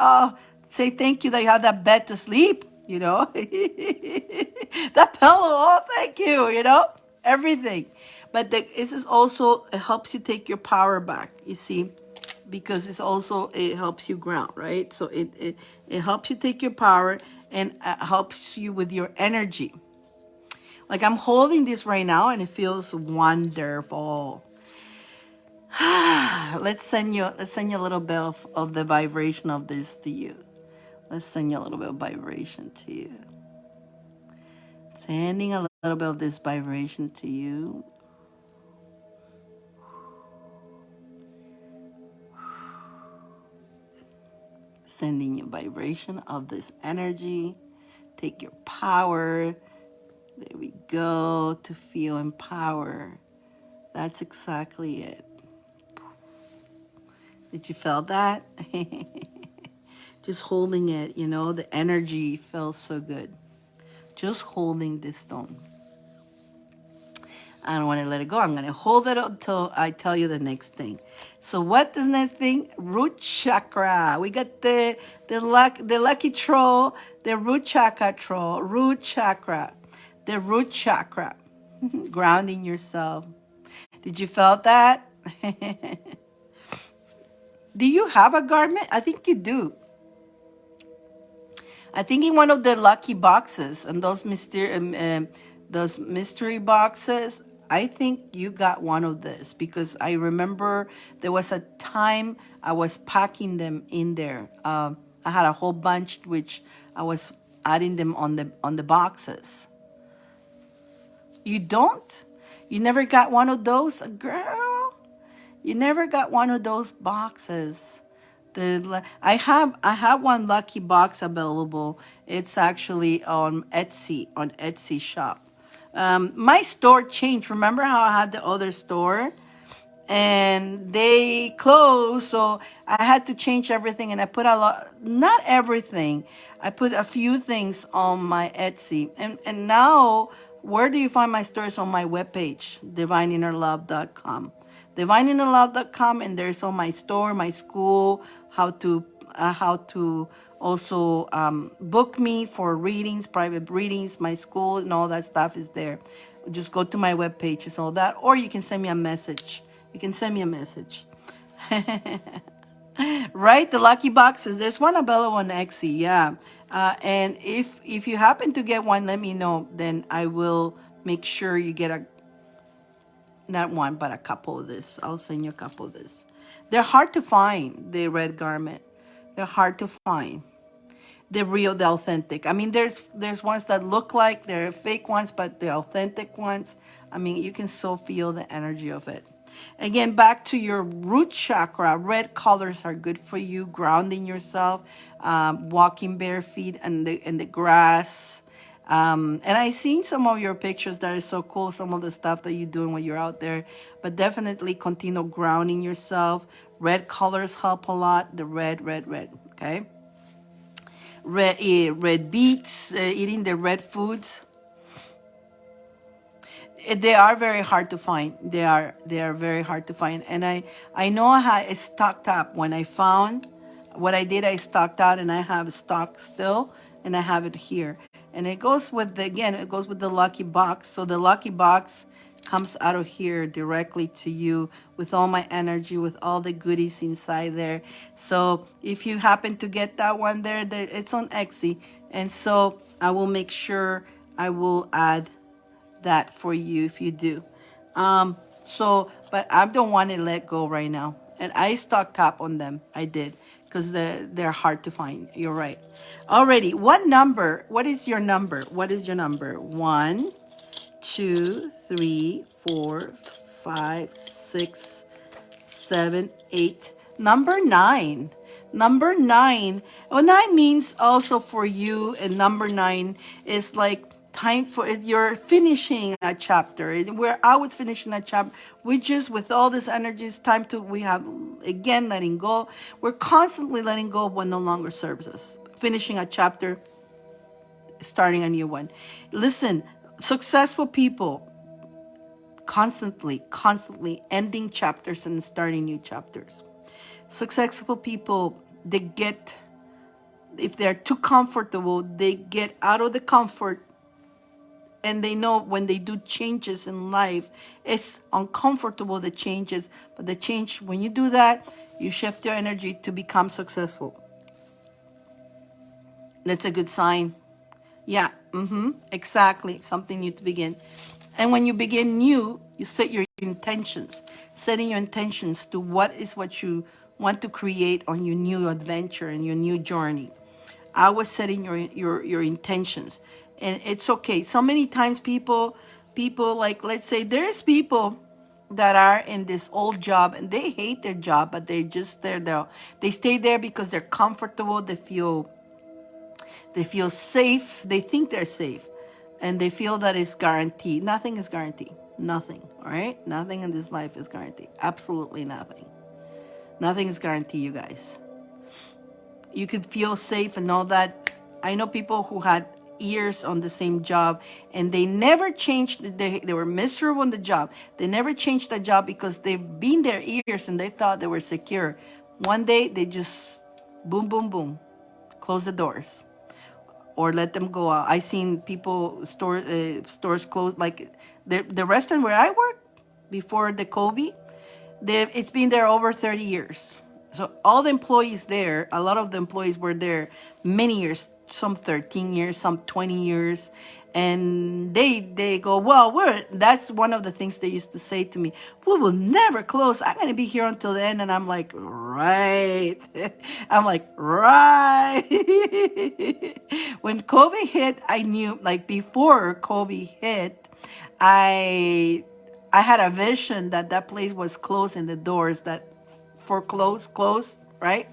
Say thank you that you have that bed to sleep, you know. That pillow, oh, thank you, you know, everything. But this is also, it helps you take your power back, you see, because it's also, it helps you ground, right? So it helps you take your power and helps you with your energy. Like I'm holding this right now and it feels wonderful. Let's send you a little bit of the vibration of this to you. Let's send you a little bit of vibration to you. Sending a little bit of this vibration to you. Sending you vibration of this energy. Take your power. There we go. To feel empowered. That's exactly it. Did you feel that? Just holding it, you know, the energy felt so good. Just holding this stone. I don't want to let it go. I'm going to hold it until I tell you the next thing. So what is the next thing? Root chakra. We got the lucky troll, the root chakra troll, root chakra, the root chakra. Grounding yourself. Did you felt that? Do you have a garment? I think you do. I think in one of the lucky boxes and those mystery boxes, I think you got one of this because I remember there was a time I was packing them in there. I had a whole bunch which I was adding them on the boxes. You don't? You never got one of those, girl? You never got one of those boxes. I have one lucky box available. It's actually on Etsy shop. My store changed. Remember how I had the other store? And they closed, so I had to change everything, and I put a lot, not everything, I put a few things on my Etsy, and now where do you find my stores? On my webpage, divineinnerlove.com, divineinnerlove.com, and there's on my store, my school, how to also book me for readings, private readings, my school, and all that stuff is there. Just go to my webpage, it's all that, or you can send me a message. You can send me a message. Right? The lucky boxes. There's one available on Etsy, yeah. And if you happen to get one, let me know. Then I will make sure you get not one, but a couple of this. I'll send you a couple of this. They're hard to find, the red garment. They're hard to find. The authentic. I mean, there's ones that look like they're fake ones, but the authentic ones, I mean, you can so feel the energy of it. Again, back to your root chakra. Red colors are good for you, grounding yourself, walking bare feet in the grass. And I seen some of your pictures that is so cool, some of the stuff that you're doing when you're out there. But definitely continue grounding yourself. Red colors help a lot. The red, okay? Red beets, eating the red foods. They are very hard to find. They are very hard to find. And I know I stocked up. When I found what I did, I stocked out, and I have stock still, and I have it here. And it goes with it goes with the lucky box. So the lucky box comes out of here directly to you with all my energy, with all the goodies inside there. So if you happen to get that one there, it's on Etsy. And so I will make sure I will add that for you if you do. But I don't want to let go right now. And I stocked up on them. I did. Because they're hard to find. You're right. Alrighty. What number? What is your number? What is your number? 1, 2, 3, 4, 5, 6, 7, 8. Number 9. Number 9. Well, 9 means also for you, and number 9 is like time for you're finishing a chapter. Where I was finishing a chapter, we just with all this energy, it's time to we have again letting go. We're constantly letting go of what no longer serves us. Finishing a chapter, starting a new one. Listen, successful people constantly ending chapters and starting new chapters. Successful people, If they're too comfortable, they get out of the comfort, and they know when they do changes in life, it's uncomfortable, the changes, but the change, when you do that, you shift your energy to become successful. That's a good sign. Yeah, exactly. Something new to begin. And when you begin new, you set your intentions, setting your intentions to what you want to create on your new adventure and your new journey. I was setting your intentions. And it's okay. So many times people like, let's say there's people that are in this old job and they hate their job, but they just they stay there because they're comfortable, they feel safe. They think they're safe. And they feel that it's guaranteed. Nothing is guaranteed. Nothing. All right? Nothing in this life is guaranteed. Absolutely nothing. Nothing is guaranteed, you guys. You could feel safe and all that. I know people who had years on the same job and they never changed. They were miserable in the job. They never changed the job because they've been there years and they thought they were secure. One day they just boom, boom, boom, close the doors or let them go out. I seen people stores close, like the restaurant where I worked before the COVID. It's been there over 30 years. So all the employees there, a lot of the employees were there many years, some 13 years, some 20 years. And they go, well, that's one of the things they used to say to me. We will never close. I'm going to be here until the end. And I'm like, right. I'm like, right. When COVID hit, I knew, like before COVID hit, I I had a vision that that place was closed and the doors that close, right?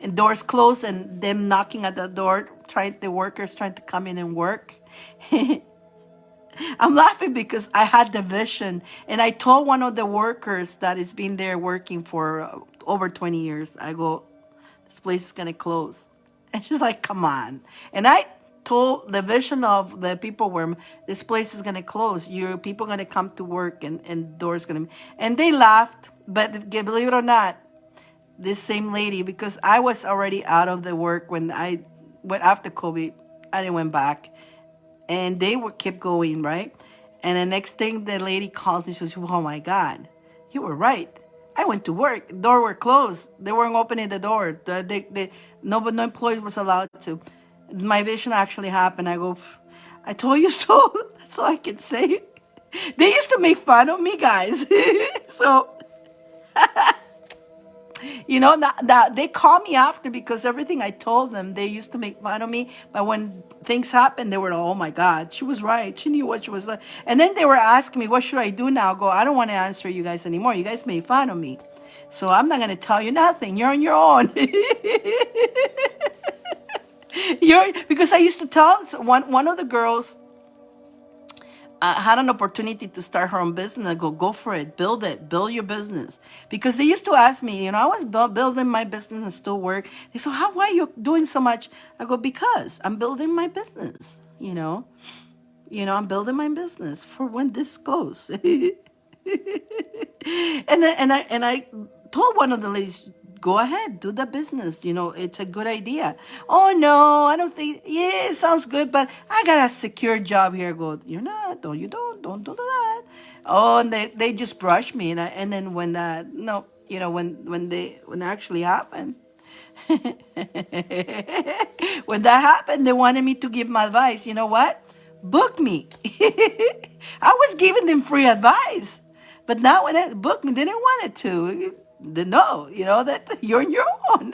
And doors closed and them knocking at the door, the workers trying to come in and work. I'm laughing because I had the vision and I told one of the workers that has been there working for over 20 years, I go, this place is going to close. And she's like, come on. And I told the vision of the people where this place is going to close. Your people going to come to work and doors going to, and they laughed. But believe it or not, this same lady, because I was already out of the work when I went after COVID, I didn't went back and they were kept going, right? And the next thing the lady called me, she says, oh my God, you were right. I went to work. The door were closed. They weren't opening the door. No employees was allowed to. My vision actually happened. I go, I told you so. That's all I can say. They used to make fun of me, guys. So, you know, that they call me after because everything I told them, they used to make fun of me. But when things happened, they were, oh my God, she was right. She knew what she was. And then they were asking me, what should I do now? I go, I don't want to answer you guys anymore. You guys made fun of me. So I'm not going to tell you nothing. You're on your own. Because I used to tell one of the girls, had an opportunity to start her own business. I go for it, build your business. Because they used to ask me, you know, I was building my business and still work. They say, why are you doing so much? I go, because I'm building my business, I'm building my business for when this goes. And I told one of the ladies, go ahead, do the business. It's a good idea. Oh no, I don't think. Yeah, it sounds good, but I got a secure job here. I go, you're not. No, you don't do that. Oh, and they just brush me, and then when that no, when they actually happened. When that happened, they wanted me to give my advice. You know what? Book me. I was giving them free advice. But now when they booked me, they didn't want it to. They know, that you're on your own.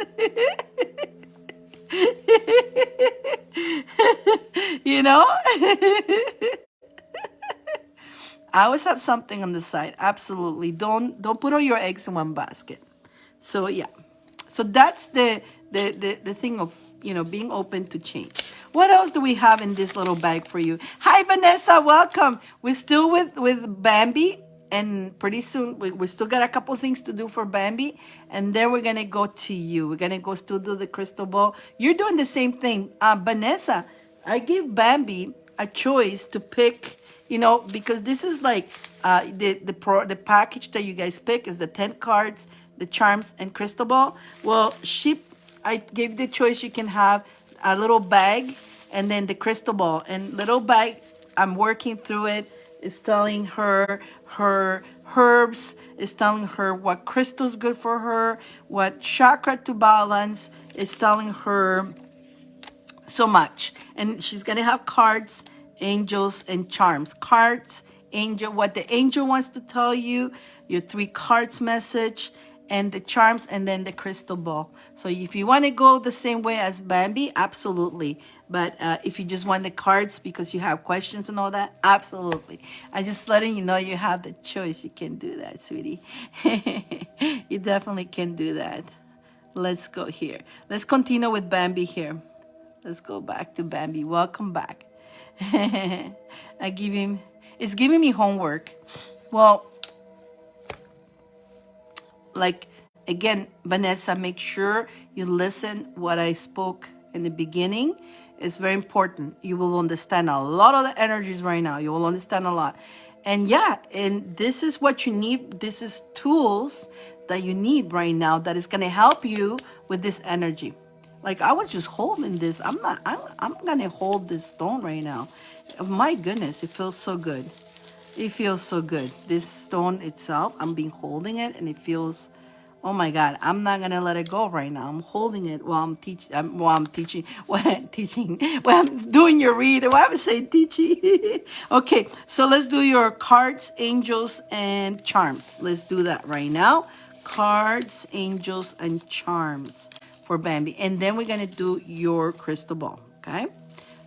you know? I always have something on the side. Absolutely. Don't put all your eggs in one basket. So yeah. So that's the thing of being open to change. What else do we have in this little bag for you? Hi Vanessa, welcome. We're still with Bambi, and pretty soon we still got a couple things to do for Bambi, and then we're gonna go to you. We're gonna go still do the crystal ball. You're doing the same thing, Vanessa. I give Bambi a choice to pick. Because this is like the package that you guys pick is the 10 cards, the charms, and crystal ball. Well, I gave the choice. You can have a little bag, and then the crystal ball. And little bag, I'm working through it. It's telling her her herbs. It's telling her what crystal's good for her, what chakra to balance. It's telling her so much. And she's going to have cards, angels, and charms. Cards, angel, what the angel wants to tell you, your 3 cards message, and the charms, and then the crystal ball. So if you want to go the same way as Bambi, absolutely. But if you just want the cards because you have questions and all that, absolutely. I just letting you know you have the choice. You can do that, sweetie. You definitely can do that. Let's go here. Let's continue with Bambi here. Let's go back to Bambi. Welcome back. I give him, it's giving me homework. Well, like, again, Vanessa, make sure you listen what I spoke in the beginning. It's very important. You will understand a lot of the energies right now. You will understand a lot. And yeah, and this is what you need. This is tools that you need right now that is going to help you with this energy. Like, I was just holding this. I'm going to hold this stone right now. My goodness, it feels so good. It feels so good. This stone itself, I'm being holding it, and it feels, oh my God, I'm not gonna let it go right now. I'm holding it while I'm teaching. While I'm doing your read. Why am I saying teaching? Okay, so let's do your cards, angels, and charms. Let's do that right now. Cards, angels, and charms for Bambi, and then we're gonna do your crystal ball. Okay.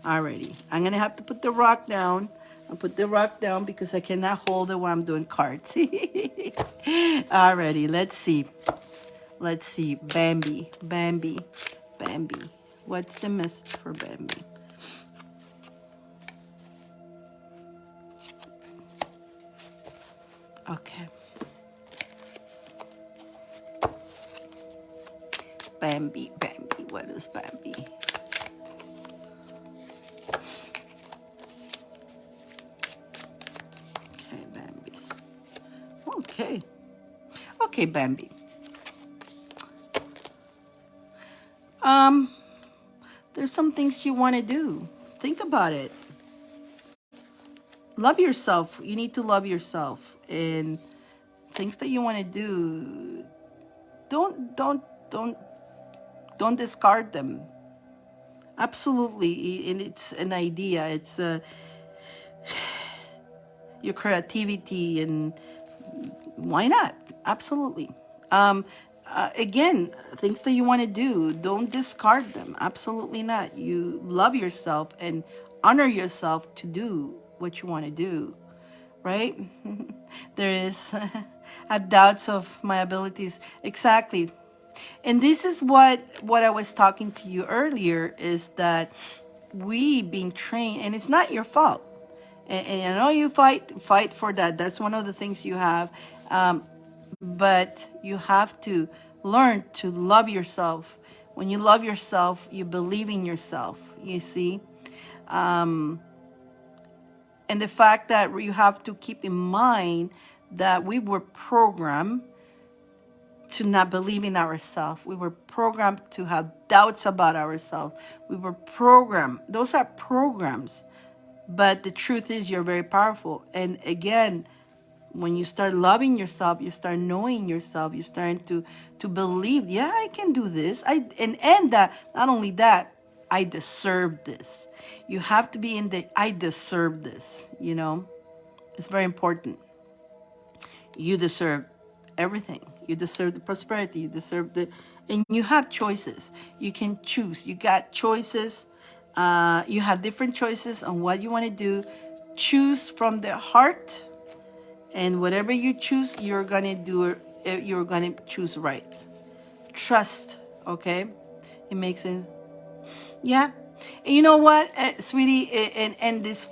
Alrighty, I'm gonna have to put the rock down. I'll put the rock down because I cannot hold it while I'm doing cards. Alrighty, let's see. Let's see. Bambi, Bambi, Bambi. What's the message for Bambi? Okay. Bambi, Bambi. What is Bambi? Okay, Bambi. Okay. Okay, Bambi. There's some things you want to do. Think about it. Love yourself. You need to love yourself. And things that you want to do, don't discard them. Absolutely. And it's an idea. It's your creativity, and why not? Absolutely. Again, things that you want to do, don't discard them. Absolutely not. You love yourself and honor yourself to do what you want to do, right? There is a doubts of my abilities. Exactly. And this is what I was talking to you earlier, is that we being trained, and it's not your fault. And I know you fight for that. That's one of the things you have. But you have to learn to love yourself. When you love yourself, you believe in yourself, you see. And the fact that you have to keep in mind that we were programmed to not believe in ourselves. We were programmed to have doubts about ourselves. We were programmed. Those are programs. But the truth is, you're very powerful. And again, when you start loving yourself, you start knowing yourself, you're starting to believe, yeah, I can do this. And that, not only that, I deserve this. You have to be in the I deserve this, you know. It's very important. You deserve everything. You deserve the prosperity. You deserve and you have choices. You can choose. You got choices. You have different choices on what you want to do. Choose from the heart, and whatever you choose, you're gonna do. You're gonna choose right. Trust. Okay, it makes sense. Yeah. And you know what, sweetie, and this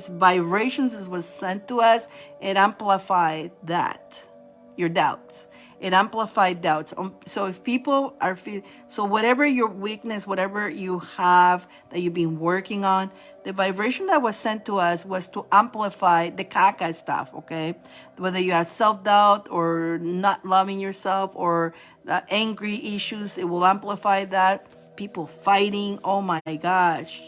vibrations is was sent to us. It amplified that, your doubts. It amplified doubts. So if people are so whatever your weakness, whatever you have that you've been working on, the vibration that was sent to us was to amplify the caca stuff. Okay, whether you have self-doubt or not loving yourself or angry issues, it will amplify that. people fighting. Oh my gosh.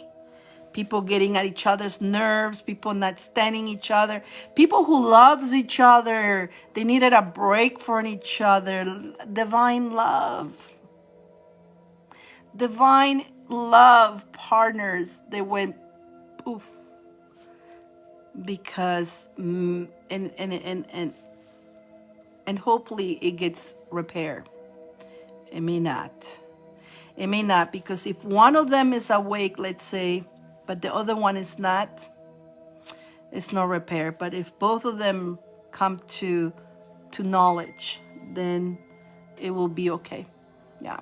People getting at each other's nerves, people not standing each other, people who loves each other. They needed a break from each other. Divine love. Divine love partners. They went poof because and hopefully it gets repaired. It may not. It may not, because if one of them is awake, let's say, but the other one is not, it's no repair. But if both of them come to knowledge, then it will be okay. Yeah.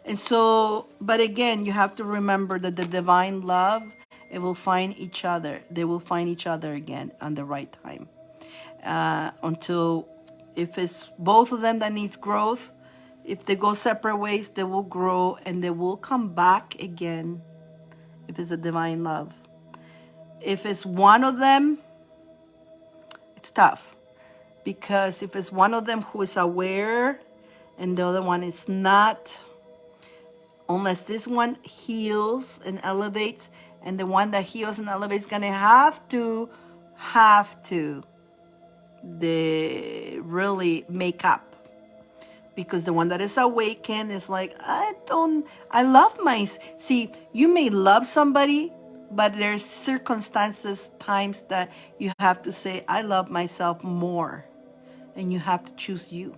And so, but again, you have to remember that the divine love, it will find each other. They will find each other again on the right time. Until, if it's both of them that needs growth, if they go separate ways, they will grow and they will come back again. If it's a divine love. If it's one of them, it's tough. Because if it's one of them who is aware and the other one is not, unless this one heals and elevates, and the one that heals and elevates is gonna have to they really make up. Because the one that is awakened is like, I love see, you may love somebody, but there's circumstances, times that you have to say, I love myself more. And you have to choose you.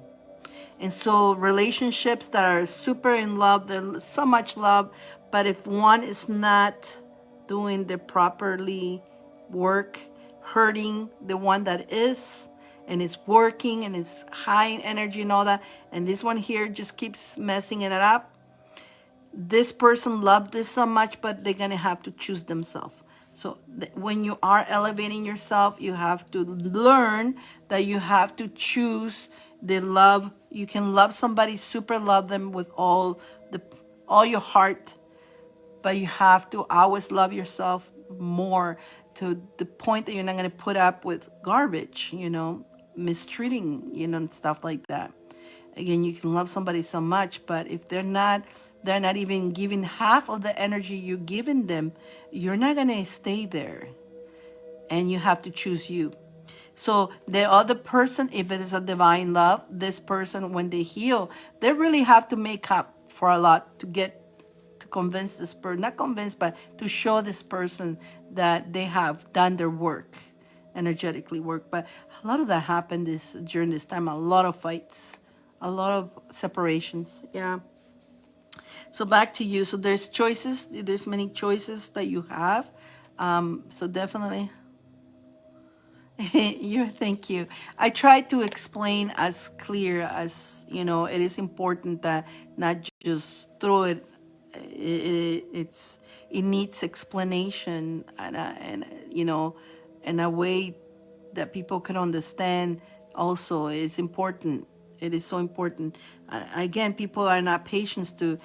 And so relationships that are super in love, there's so much love, but if one is not doing the properly work, hurting the one that is, and it's working and it's high in energy and all that, and this one here just keeps messing it up, this person loved this so much, but they're going to have to choose themselves. So when you are elevating yourself, you have to learn that you have to choose the love. You can love somebody, super love them with all your heart, but you have to always love yourself more, to the point that you're not going to put up with garbage, mistreating, and stuff like that. Again, you can love somebody so much, but if they're not even giving half of the energy you're giving them, you're not going to stay there. And you have to choose you. So the other person, if it is a divine love, this person, when they heal, they really have to make up for a lot to convince this person, not convince, but to show this person that they have done their work, energetically work. But a lot of that happened during this time, a lot of fights, a lot of separations. Yeah. So back to you. So there's choices. There's many choices that you have. So definitely. Thank you. I try to explain as clear as, it is important that not just throw it. It needs explanation and in a way that people can understand. Also, it's important. It is so important. Again, people are not patient to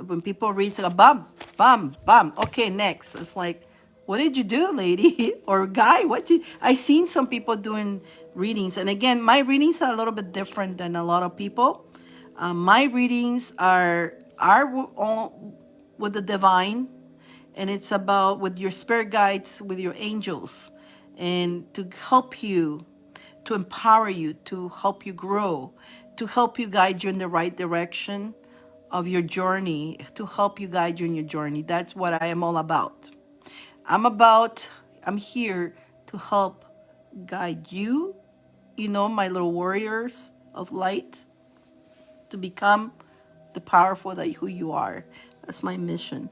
when people read, like, bam, bam, bam. Okay, next. It's like, what did you do, lady or guy? I seen some people doing readings, and again, my readings are a little bit different than a lot of people. My readings are with the divine, and it's about with your spirit guides, with your angels, and to help you, to empower you, to help you grow, to help you guide you in the right direction of your journey, to help you guide you in your journey. That's what I am all about. I'm here to help guide you, my little warriors of light, to become the powerful that who you are. That's my mission.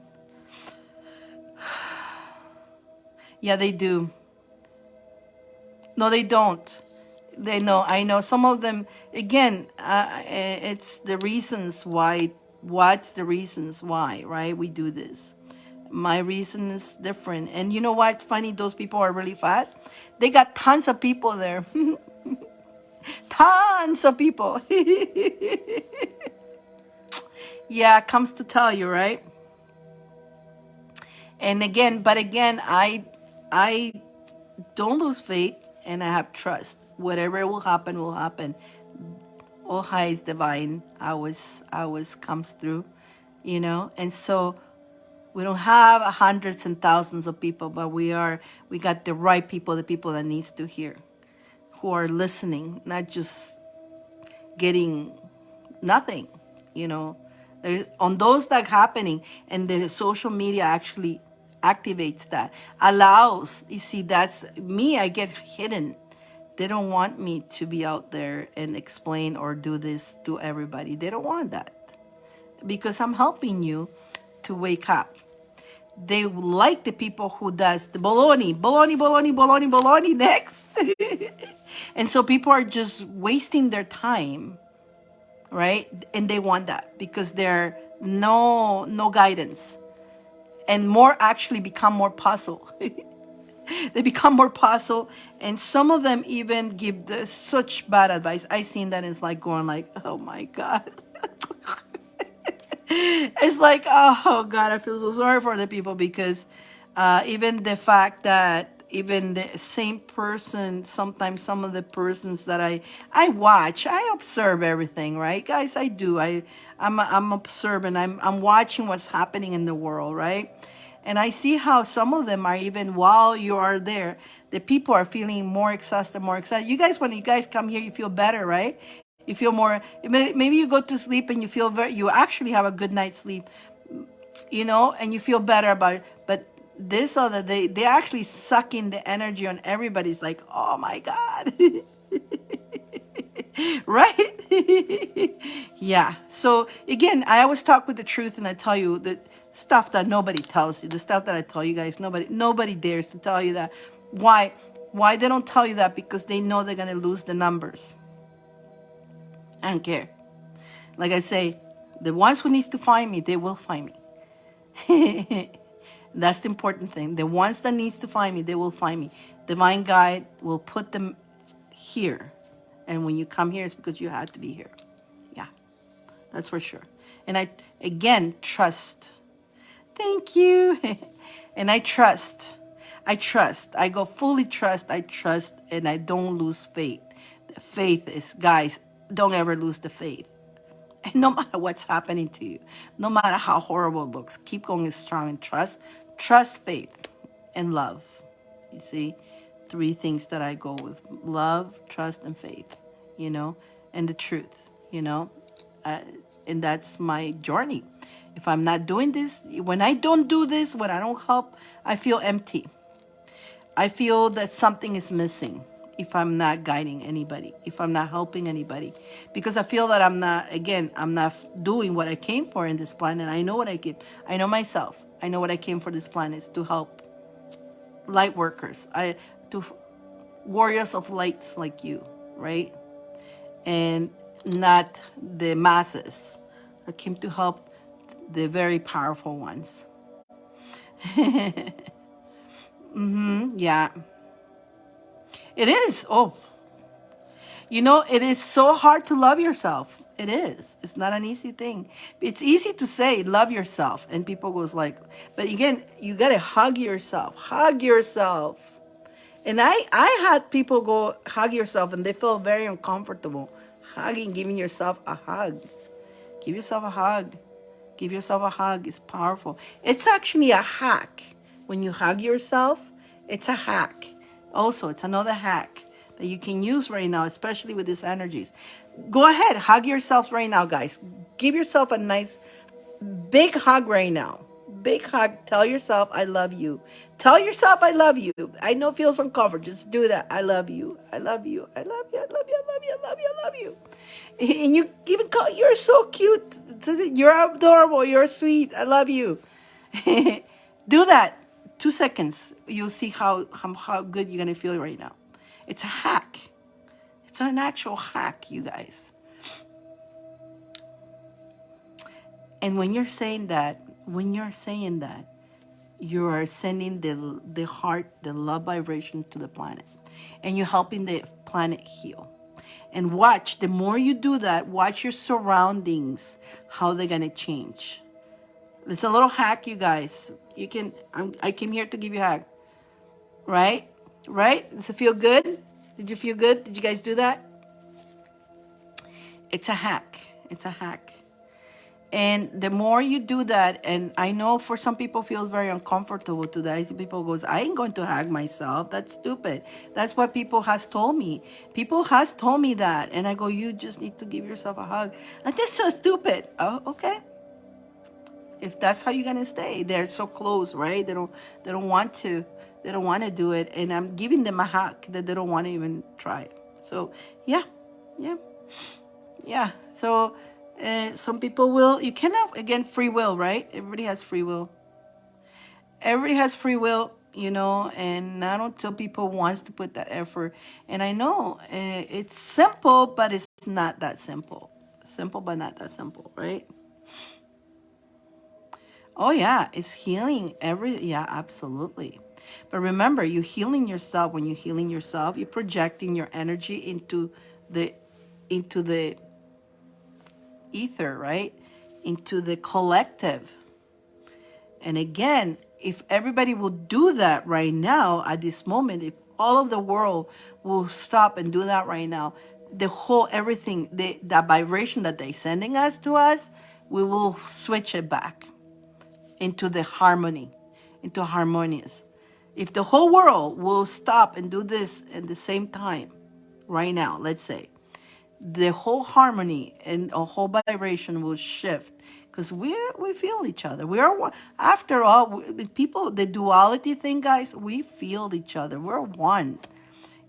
Yeah, they do. No, they don't. They know. I know some of them. Again, it's the reasons why. What's the reasons why, right? We do this. My reason is different. And you know what's funny? Those people are really fast. They got tons of people there. Tons of people. Yeah, comes to tell you, right? And again, I don't lose faith, and I have trust. Whatever will happen will happen. all highs divine always comes through, you know. And so we don't have hundreds and thousands of people, but we got the right people, the people that needs to hear, who are listening, not just getting nothing, you know. On those that happening, and the social media actually activates that, allows, you see, that's me, I get hidden. They don't want me to be out there and explain or do this to everybody. They don't want that, because I'm helping you to wake up. They like the people who does the baloney, baloney, baloney, baloney, baloney next. And so people are just wasting their time, right? And they want that because they're no guidance, and more actually become more puzzle. They become more puzzle, and some of them even give such bad advice. I seen that, and it's like going like, oh my God. It's like, oh God, I feel so sorry for the people, because even the fact that even the same person, sometimes some of the persons that I watch, I observe everything, right, guys? I do. I'm observing. I'm watching what's happening in the world, right? And I see how some of them are, even while you are there, the people are feeling more exhausted, more excited. You guys, when you guys come here, you feel better, right? You feel more, maybe you go to sleep and you feel you actually have a good night's sleep, you know, and you feel better about it. But this other, they actually sucking the energy on everybody's like, oh my God. Right? Yeah. So again, I always talk with the truth, and I tell you the stuff that nobody tells you, the stuff that I tell you guys, nobody dares to tell you that. Why they don't tell you that? Because they know they're going to lose the numbers. I don't care. Like I say, the ones who needs to find me, they will find me. That's the important thing. The ones that needs to find me, they will find me. Divine Guide will put them here. And when you come here, it's because you had to be here. Yeah, that's for sure. And I, again, trust. Thank you. And I trust. I trust. I go fully trust. I trust, and I don't lose faith. Faith is, guys, don't ever lose the faith. And no matter what's happening to you, no matter how horrible it looks, keep going strong and trust. Trust, faith, and love. You see, three things that I go with: love, trust, and faith, you know, and the truth, you know. And that's my journey. If I'm not doing this, when I don't do this, when I don't help, I feel empty. I feel that something is missing if I'm not guiding anybody, if I'm not helping anybody, because I feel that I'm not doing what I came for in this planet. I know what I came. I know myself. I know what I came for this planet is to help light workers, to warriors of lights like you, right? And not the masses. I came to help the very powerful ones. Yeah, it is. Oh, you know, it is so hard to love yourself. It is. It's not an easy thing. It's easy to say love yourself, and people goes like, but again, you gotta hug yourself. Hug yourself. And I had people go hug yourself, and they feel very uncomfortable. Hugging, giving yourself a hug. Give yourself a hug. Give yourself a hug. It's powerful. It's actually a hack. When you hug yourself, it's a hack. Also, it's another hack that you can use right now, especially with these energies. Go ahead, hug yourselves right now, guys. Give yourself a nice big hug right now. Big hug. Tell yourself, I love you. Tell yourself, I love you. I know it feels uncomfortable. Just do that. I love you. I love you. I love you. I love you. I love you. I love you. I love you. And you even call, you're so cute. You're adorable. You're sweet. I love you. Do that. 2 seconds. You'll see how good you're going to feel right now. It's a hack. It's an actual hack, you guys. And when you're saying that, you are sending the heart, the love vibration to the planet. And you're helping the planet heal. And watch, the more you do that, watch your surroundings, how they're going to change. It's a little hack, you guys. I came here to give you a hack. Right? Right? Does it feel good? Did you feel good? Did you guys do that? It's a hack. It's a hack. And the more you do that, and I know for some people feels very uncomfortable to that. I see people goes, I ain't going to hug myself. That's stupid. That's what people has told me. People has told me that. And I go, you just need to give yourself a hug. And that's so stupid. Oh, okay. If that's how you're gonna stay, they're so close, right? They don't want to. They don't want to do it. And I'm giving them a hug that they don't want to even try it. So yeah, yeah. Yeah. So some people will, you cannot, again, free will, right? Everybody has free will. Everybody has free will, and not until people wants to put that effort. And I know it's simple, but it's not that simple. Simple, but not that simple, right? Oh yeah, it's healing yeah, absolutely. But remember, you healing yourself. When you healing yourself, you're projecting your energy the into the ether, right? Into the collective. And again, if everybody will do that right now at this moment, if all of the world will stop and do that right now, the whole everything, that vibration that they're sending us to us, we will switch it back into the harmony, into harmonious. If the whole world will stop and do this at the same time, right now, let's say, the whole harmony and a whole vibration will shift because we feel each other. We are one. After all, the people, the duality thing, guys, we feel each other. We're one,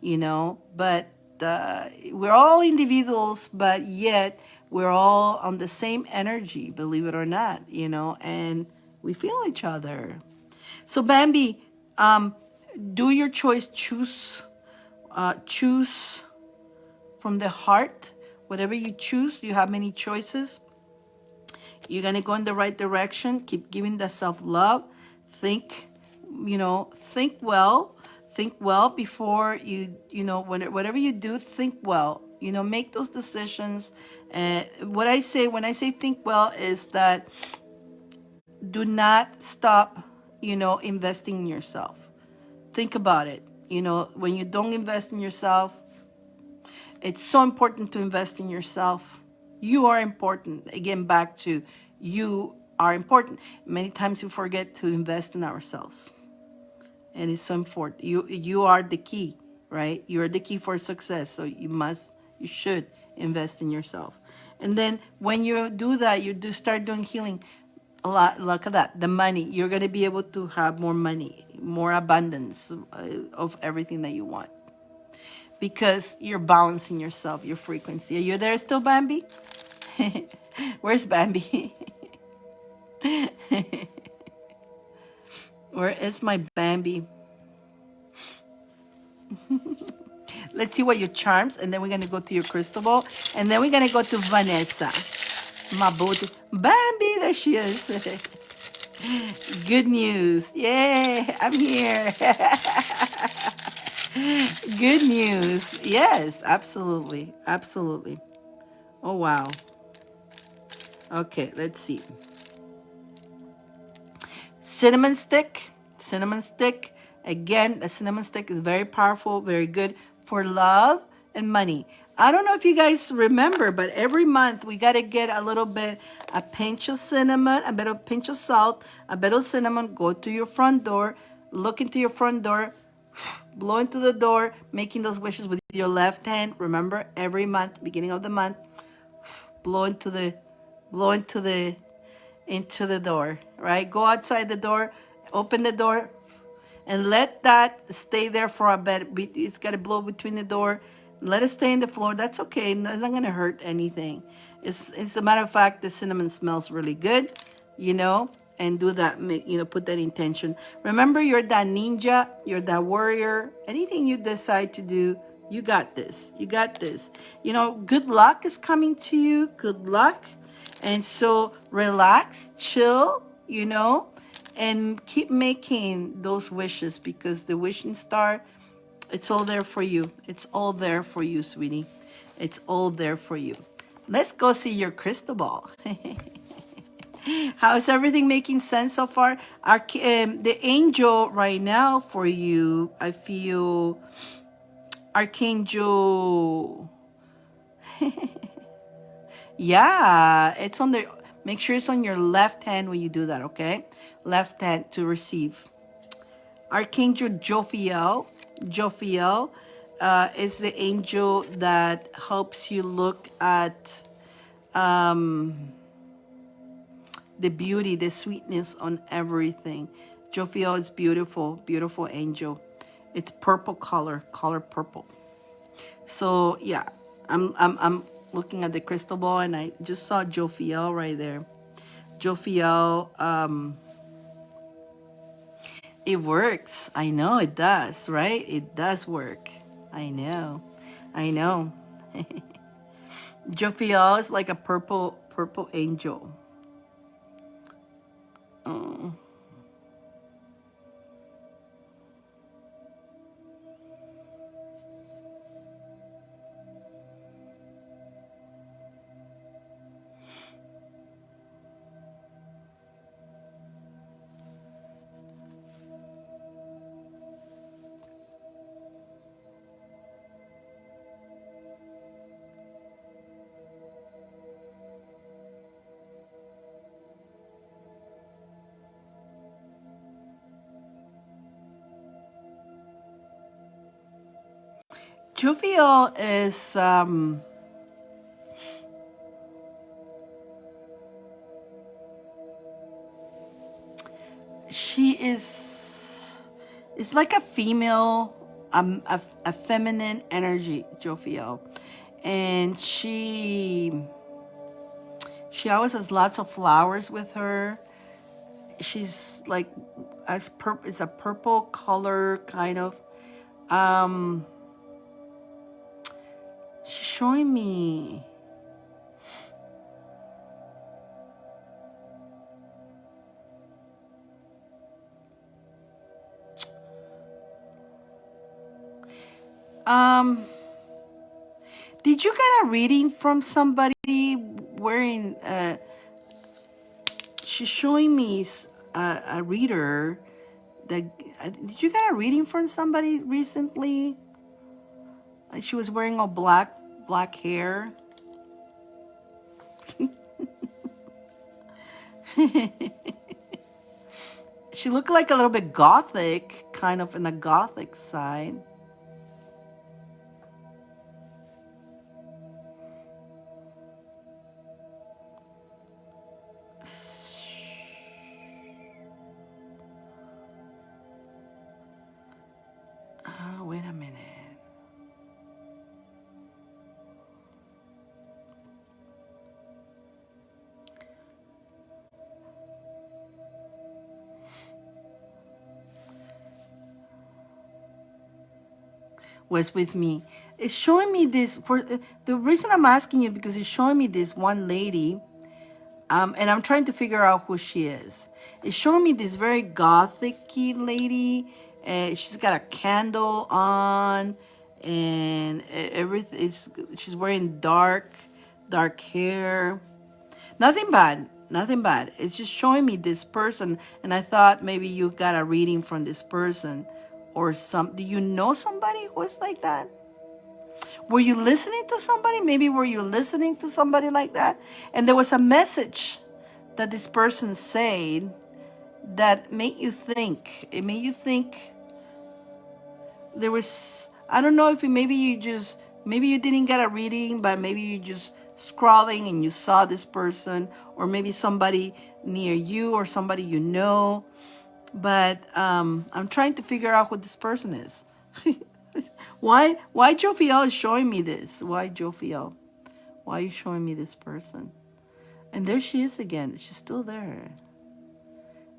but we're all individuals, but yet we're all on the same energy, believe it or not, and we feel each other. So Bambi, do your choice. Choose from the heart. Whatever you choose, you have many choices. You're going to go in the right direction. Keep giving the self-love. Think, think well. Think well before whatever you do, think well. Make those decisions. What I say when I say think well is that do not stop, investing in yourself. Think about it. When you don't invest in yourself, it's so important to invest in yourself. You are important. Again, back to you are important. Many times we forget to invest in ourselves. And it's so important. You are the key, right? You are the key for success. So you should invest in yourself. And then when you do that, you do start doing healing. A lot, look at that. The money, you're going to be able to have more money, more abundance of everything that you want because you're balancing yourself, your frequency. Are you there still, Bambi? Where's Bambi? Where is my Bambi? Let's see what your charms, and then we're going to go to your crystal ball, and then we're going to go to Vanessa. My booty. Bambi, there she is. Good news. Yay, I'm here. Good news. Yes, absolutely. Absolutely. Oh, wow. Okay, let's see. Cinnamon stick. Cinnamon stick. Again, a cinnamon stick is very powerful, very good for love and money. I don't know if you guys remember, but every month we got to get a little bit, a pinch of cinnamon, a bit of pinch of salt, a bit of cinnamon, go to your front door, look into your front door, blow into the door, making those wishes with your left hand. Remember, every month, beginning of the month, blow into the door, right? Go outside the door, open the door, and let that stay there for a bit. It's got to blow between the door. Let it stay in the floor. That's okay. It's not going to hurt anything. It's a matter of fact, the cinnamon smells really good, and do that, put that intention. Remember, you're that ninja, you're that warrior. Anything you decide to do, you got this. You got this. Good luck is coming to you. Good luck. And so relax, chill, and keep making those wishes because the wishing star, it's all there for you. It's all there for you, sweetie. It's all there for you. Let's go see your crystal ball. How is everything making sense so far? The angel right now for you, I feel Archangel Yeah, it's on the, make sure it's on your left hand when you do that, okay? Left hand to receive. Archangel Jophiel. Jophiel is the angel that helps you look at the beauty, the sweetness on everything. Jophiel is beautiful, beautiful angel. It's purple color purple. So yeah, I'm looking at the crystal ball and I just saw Jophiel right there. Jophiel, it works. I know it does, right? It does work. I know. I know. Jophiel is like a purple angel. Oh. Jophiel is she is, it's like a female, a feminine energy, Jophiel, and she always has lots of flowers with her. She's like it's a purple color kind of. Um, she's showing me. Um, did you get a reading from somebody wearing? She's showing me a reader that. Did you get a reading from somebody recently? Like she was wearing all black hair. She looked like a little bit gothic, kind of in the gothic side. Oh, wait a minute. Was with me. It's showing me this for the reason I'm asking you because it's showing me this one lady, and I'm trying to figure out who she is. It's showing me this very gothic-y lady, and she's got a candle on, and everything is. She's wearing dark hair. Nothing bad. Nothing bad. It's just showing me this person, and I thought maybe you got a reading from this person, or some. Do you know somebody who is like that? Were you listening to somebody? Maybe were you listening to somebody like that, and there was a message that this person said that made you think. It made you think there was, I don't know if maybe you just, maybe you didn't get a reading, but maybe you just scrolling and you saw this person, or maybe somebody near you or somebody you know. But I'm trying to figure out who this person is. Why Jophiel is showing me this? Why Jophiel? Why are you showing me this person? And there she is again. She's still there.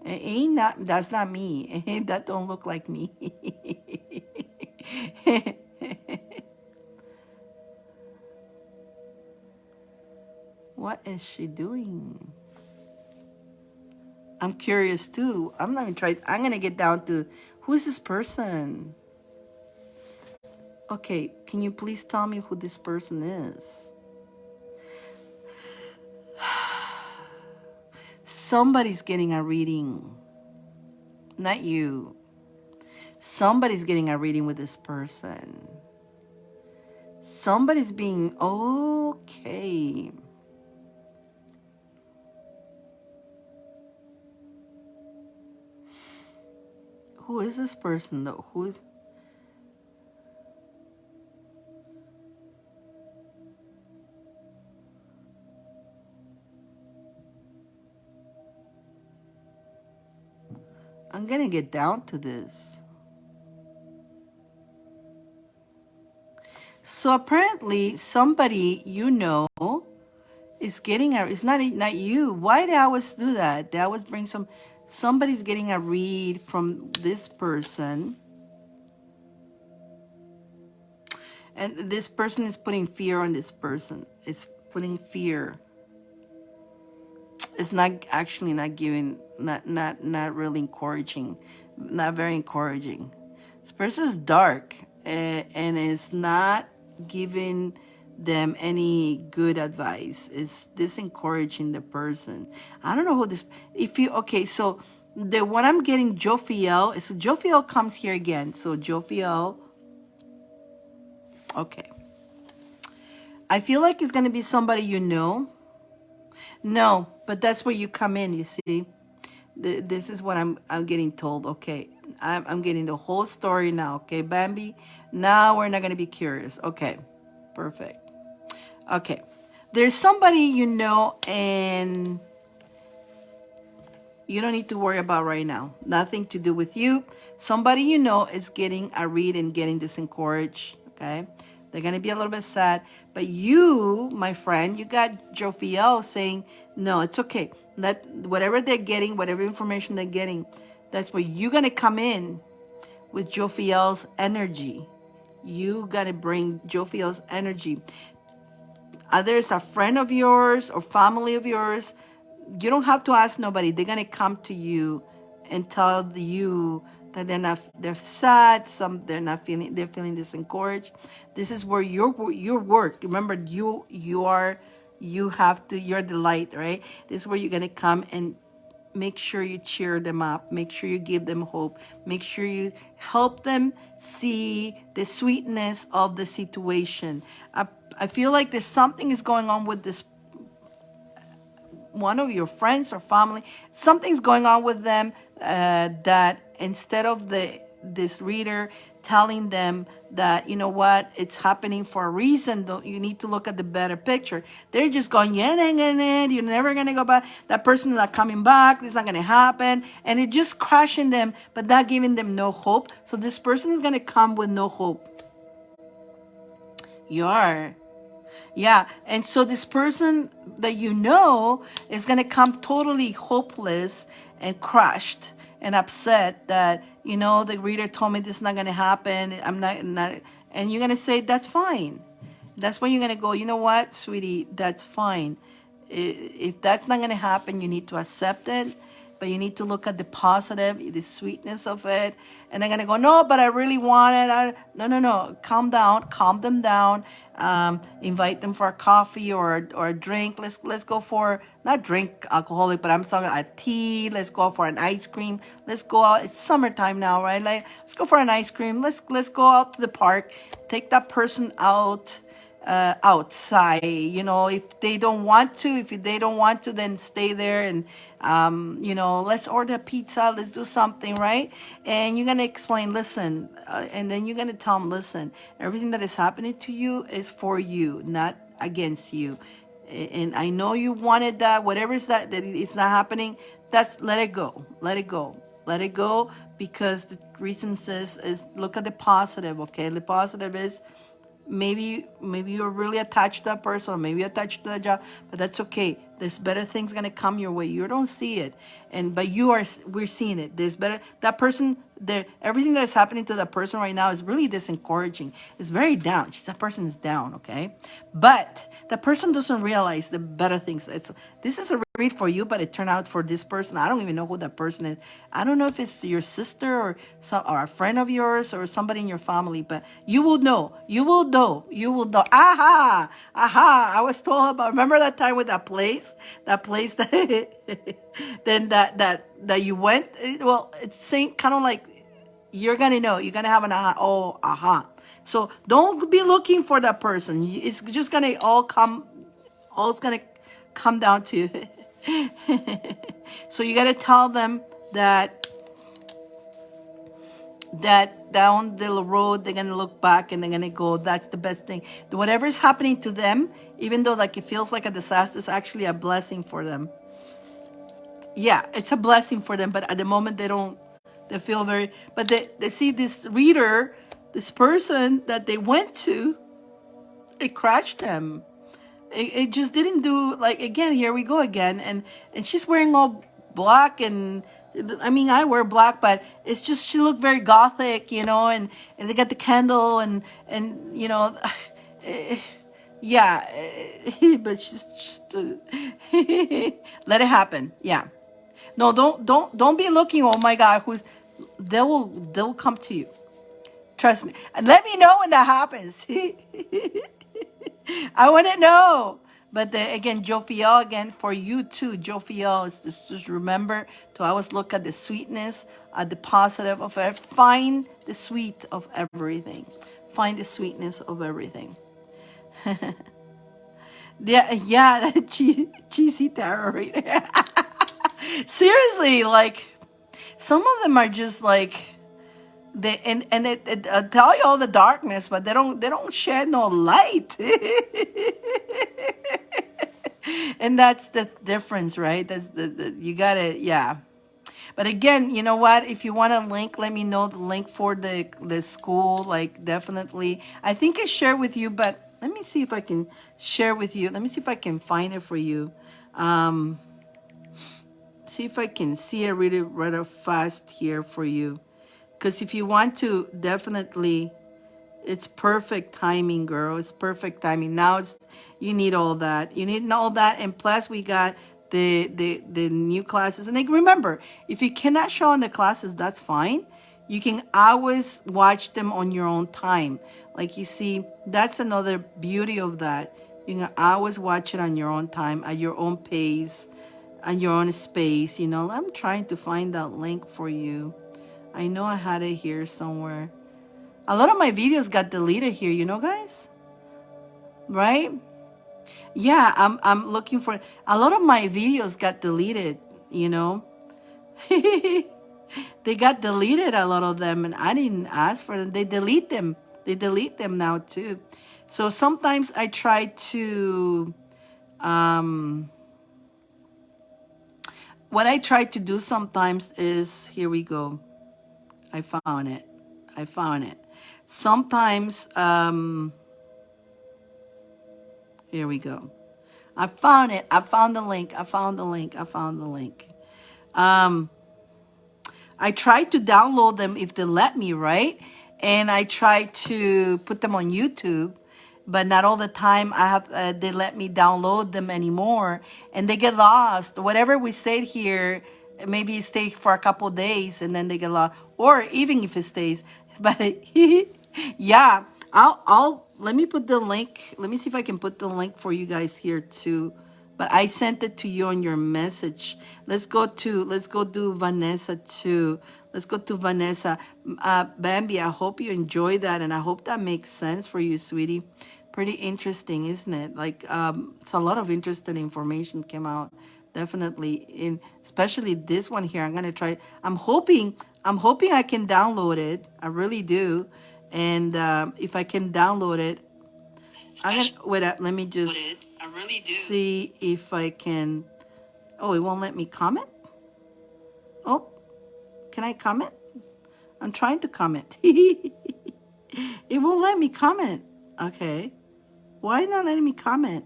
Ain't not, that's not me. That don't look like me. What is she doing? I'm curious too. I'm not even trying. I'm gonna get down to who is this person? Okay, can you please tell me who this person is? Somebody's getting a reading. Not you. Somebody's getting a reading with this person. Somebody's being okay. Who is this person though? Who's I'm gonna get down to this. So apparently somebody you know is getting a, it's not you. Why they always do that? They always bring somebody's getting a read from this person, and this person is putting fear on this person. It's putting fear. It's not actually not giving, not really encouraging, not very encouraging. This person is dark, and it's not giving them any good advice. It's disencouraging the person. I don't know who this. If you okay, so the what I'm getting, Jophiel. So Jophiel comes here again. So Jophiel. Okay, I feel like it's gonna be somebody you know. No, but that's where you come in. You see. This is what I'm getting told. Okay, I'm getting the whole story now. Okay, Bambi. Now we're not gonna be curious. Okay, perfect. Okay, there's somebody you know, and you don't need to worry about right now. Nothing to do with you. Somebody you know is getting a read and getting disencouraged. Okay, they're gonna be a little bit sad, but you, my friend, you got Jophiel saying, no, it's okay. That whatever they're getting, whatever information they're getting, that's where you're gonna come in with Jophiel's energy. You gotta bring Jophiel's energy. Either it's a friend of yours or family of yours. You don't have to ask nobody. They're gonna come to you and tell you that they're sad. Some they're feeling disencouraged. This is where your work. Remember, you're the light, right? This is where you're gonna come and make sure you cheer them up, make sure you give them hope, make sure you help them see the sweetness of the situation. I feel like there's something is going on with this one of your friends or family. Something's going on with them, that instead of this reader telling them that, you know what, it's happening for a reason, don't you need to look at the better picture, they're just going, yeah, you're never gonna go back, that person is not coming back, it's not gonna happen, and it just crashing them, but not giving them no hope. So this person is gonna come with no hope. You are. Yeah, and so this person that you know is going to come totally hopeless and crushed and upset that, you know, the reader told me this is not going to happen. I'm not, and you're going to say, that's fine. That's when you're going to go, you know what, sweetie, that's fine. If that's not going to happen, you need to accept it, but you need to look at the positive, the sweetness of it. And they're going to go, no, but I really want it. No. Calm down. Calm them down. Invite them for a coffee or a drink. Let's go for, not drink alcoholic, but I'm talking a tea. Let's go for an ice cream. Let's go out. It's summertime now, right? Like, let's go for an ice cream. Let's go out to the park. Take that person out. Outside, you know, if they don't want to, then stay there and, you know, let's order pizza, let's do something, right? And you're going to explain, listen, and then you're going to tell them, listen, everything that is happening to you is for you, not against you. And I know you wanted that, whatever is that it's not happening, let it go, let it go, because the reason is look at the positive, okay? The positive is, maybe you're really attached to that person, or maybe you're attached to that job, but that's okay. There's better things gonna come your way. You don't see it, but we're seeing it. There's better, that person there, everything that is happening to that person right now is really disencouraging. It's very down. That person is down, okay? But the person doesn't realize the better things. This is a read for you, but it turned out for this person. I don't even know who that person is. I don't know if it's your sister or or a friend of yours or somebody in your family, but you will know. You will know. You will know. Aha! I was told about, remember that time with that place that then that you went, well, it's kind of like, you're gonna know, you're gonna have an aha. Oh, aha. So don't be looking for that person. It's just gonna all it's gonna come down to. So you gotta tell them that that down the road they're gonna look back and they're gonna go, that's the best thing. Whatever is happening to them, even though like it feels like a disaster, it's actually a blessing for them. Yeah, it's a blessing for them, but at the moment they don't, they feel very, but they see this reader, this person that they went to, it crashed them. It just didn't do, like, again, here we go again, and she's wearing all black, and I mean I wear black, but it's just she looked very gothic, and they got the candle, and yeah, but she's just, let it happen. Yeah, no, don't be looking. Oh my God, they'll come to you. Trust me, and let me know when that happens. I want to know. But again, Jophiel, again, for you too, Jophiel, is just remember to always look at the sweetness, at the positive of it. Find the sweet of everything. Find the sweetness of everything. Yeah, yeah, that cheesy tarot reader. Seriously, like, some of them are just like, they and it tell you all the darkness, but they don't shed no light. And that's the difference, right? That's the you gotta, yeah. But again, you know what, if you want a link, let me know the link for the school, like, definitely. I think I shared with you, but let me see if I can share with you. Let me see if I can find it for you. um See if I can see it really rather fast here for you, because if you want to, definitely, it's perfect timing, girl. It's perfect timing. Now it's, you need all that. You need all that, and plus we got the new classes. And like, remember, if you cannot show on the classes, that's fine. You can always watch them on your own time. Like, you see, that's another beauty of that. You can always watch it on your own time, at your own pace, on your own space. I'm trying to find that link for you. I know I had it here somewhere. A lot of my videos got deleted here, guys, right? Yeah, I'm looking for, a lot of my videos got deleted, you know. They got deleted, a lot of them, and I didn't ask for them. They delete them. They delete them now too. So sometimes I try to um what I try to do sometimes is, here we go. I found it. I found it. Sometimes here we go. I found it. I found the link. I found the link. I found the link. Um, I tried to download them if they let me, right? And I tried to put them on YouTube, but not all the time I have they let me download them anymore, and they get lost. Whatever we said here, maybe it stays for a couple of days, and then they get lost, or even if it stays. But yeah, I'll let me put the link. Let me see if I can put the link for you guys here too. But I sent it to you on your message. Let's go do Vanessa too. Let's go to Vanessa. Bambi, I hope you enjoy that, and I hope that makes sense for you, sweetie. Pretty interesting, isn't it? Like, it's a lot of interesting information came out. Definitely, in especially this one here. I'm gonna try. I'm hoping I can download it. I really do. And if I can download it, I'm gonna wait. Let me just see if I can. Oh, it won't let me comment. Oh, can I comment? I'm trying to comment. It won't let me comment. Okay. Why not letting me comment?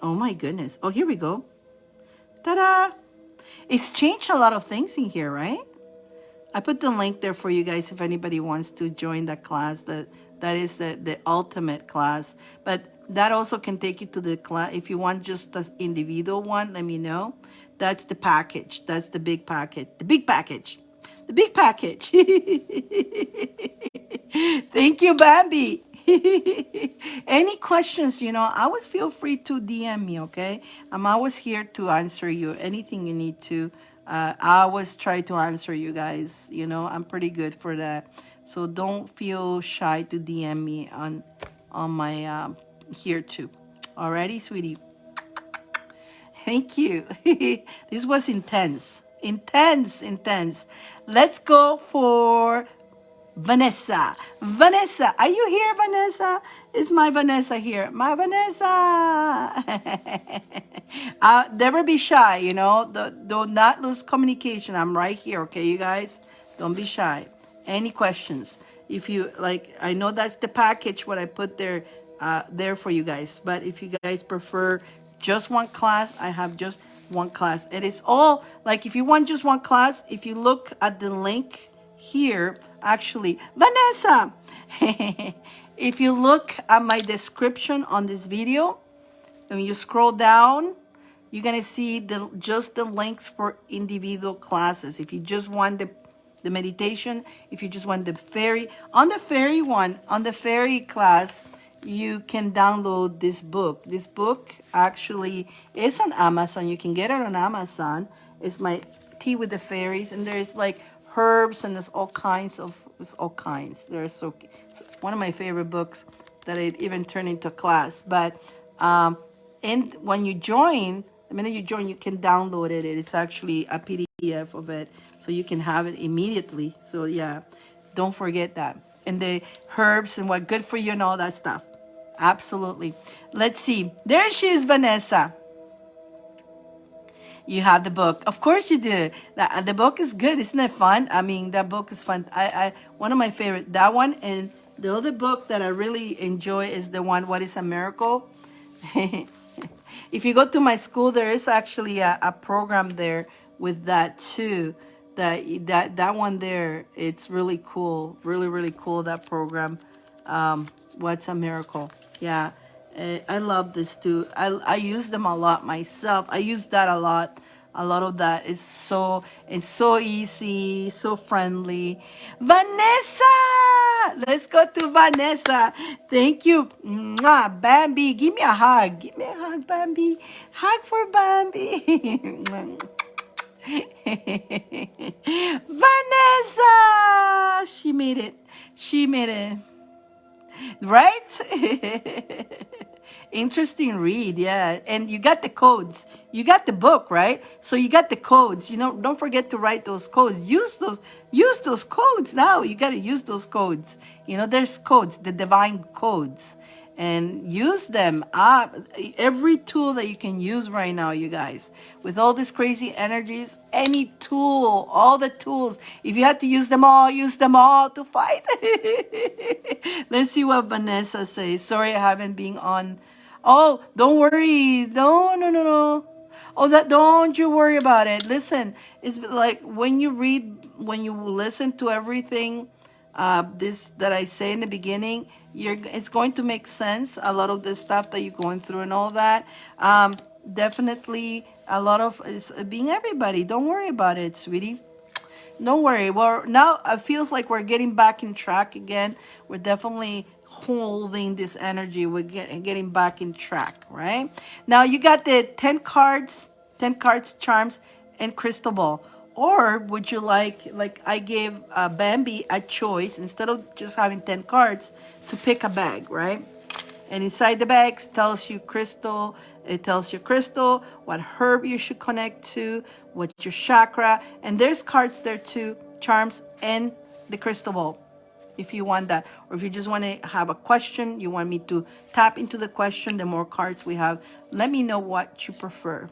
Oh my goodness. Oh, here we go. Ta-da! It's changed a lot of things in here, right? I put the link there for you guys if anybody wants to join that class. That is the ultimate class. But that also can take you to the class. If you want just the individual one, let me know. That's the package. That's the big package. The big package. The big package. Thank you, Bambi. Any questions, always feel free to DM me, okay? I'm always here to answer you. Anything you need to. I always try to answer you guys. I'm pretty good for that. So don't feel shy to DM me on my here too. Alrighty, sweetie. Thank you. This was intense. Intense, intense. Let's go for Vanessa. Vanessa, are you here, Vanessa? Is my Vanessa here? My Vanessa. Never be shy, you know. Do not lose communication. I'm right here, okay, you guys? Don't be shy. Any questions? If you like, I know that's the package what I put there for you guys. But if you guys prefer just one class, I have just one class. It is all like if you want just one class, if you look at the link here, actually, Vanessa, if you look at my description on this video, and when you scroll down, you're gonna see just the links for individual classes. If you just want the meditation, if you just want the fairy, on the fairy one, on the fairy class, you can download this book. This book actually is on Amazon. You can get it on Amazon. It's my tea with the fairies, and there's like herbs and there's all kinds of There's one of my favorite books that I even turned into class. But and when you join, the minute you join, you can download it. It's actually a PDF of it, so you can have it immediately. So yeah, don't forget that. And the herbs and what good for you and all that stuff. Absolutely. Let's see. There she is, Vanessa. You have the book. Of course you do. The book is good. Isn't it fun? I mean, that book is fun. I one of my favorite, that one. And the other book that I really enjoy is the one, What is a Miracle? If you go to my school, there is actually a program there with that too. That one there, it's really cool. Really, really cool, that program. What's a Miracle? Yeah. I love this too. I use them a lot myself. I use that a lot. A lot of that is it's so easy, so friendly. Vanessa, let's go to Vanessa. Thank you, mwah, Bambi. Give me a hug. Give me a hug, Bambi. Hug for Bambi. Vanessa, she made it. She made it. Right? Interesting read, yeah. And you got the codes. You got the book, right? So you got the codes. You know, don't forget to write those codes. Use those codes now. You got to use those codes. You know, there's codes, the divine codes. And use them. Every tool that you can use right now, you guys. With all these crazy energies, any tool, all the tools. If you had to use them all to fight. Let's see what Vanessa says. Sorry, I haven't been on. Oh, don't worry. No. Oh, don't you worry about it. Listen, it's like when you listen to everything, this that I say in the beginning, it's going to make sense. A lot of the stuff that you're going through and all that. Definitely a lot of it's being everybody. Don't worry about it, sweetie. Don't worry. Well, now it feels like we're getting back in track again. We're definitely holding this energy. We're getting back in track, right? Now you got the 10 cards, charms, and crystal ball. Or would you like I gave Bambi a choice, instead of just having 10 cards, to pick a bag, right? And inside the bags tells you crystal. It tells you crystal, what herb you should connect to, what your chakra. And there's cards there too, charms, and the crystal ball, if you want that. Or if you just want to have a question, you want me to tap into the question, the more cards we have, let me know what you prefer.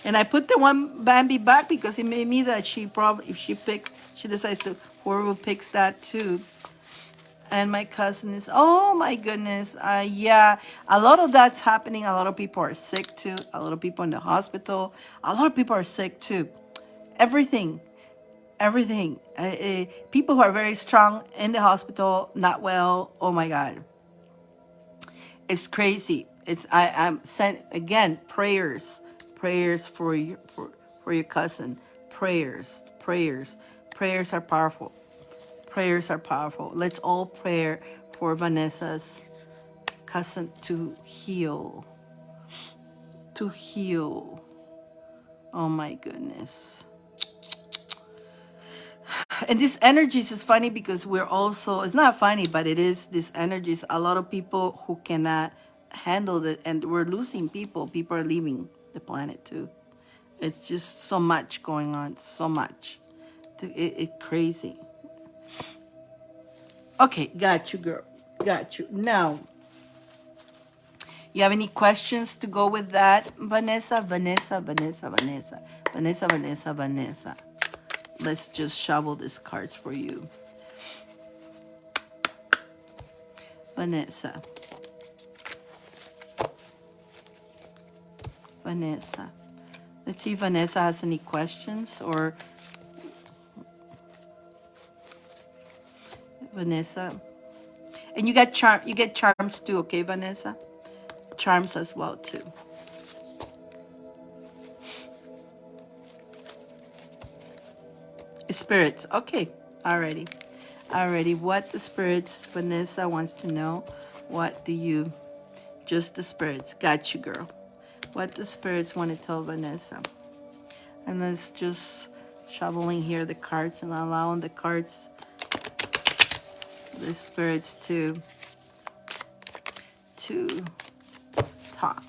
And I put the one Bambi back because it made me that she probably, if she decides to, whoever picks that too. And my cousin is, oh my goodness. Yeah, a lot of that's happening. A lot of people are sick too. A lot of people in the hospital. A lot of people are sick too. Everything. People who are very strong in the hospital, not well. Oh my God. It's crazy. I'm sent again, prayers for your cousin. Prayers are powerful. Prayers are powerful. Let's all pray for Vanessa's cousin to heal. Oh my goodness. And this energies is funny because we're also, it's not funny, but it is, this energies, a lot of people who cannot handle it, and we're losing people. People are leaving. the planet too. It's just so much going on, so much. It crazy. Okay, got you, girl. Got you. Now, you have any questions to go with that, Vanessa? Vanessa. Let's just shovel these cards for you. Vanessa. Let's see if Vanessa has any questions or Vanessa. And you get charms too, okay, Vanessa? Charms as well too. Spirits. Okay. Alrighty. What the spirits, Vanessa wants to know. What do you, just the spirits. Got you, girl. What the spirits want to tell Vanessa. And let's just shoveling here the cards and allowing the cards, the spirits to talk.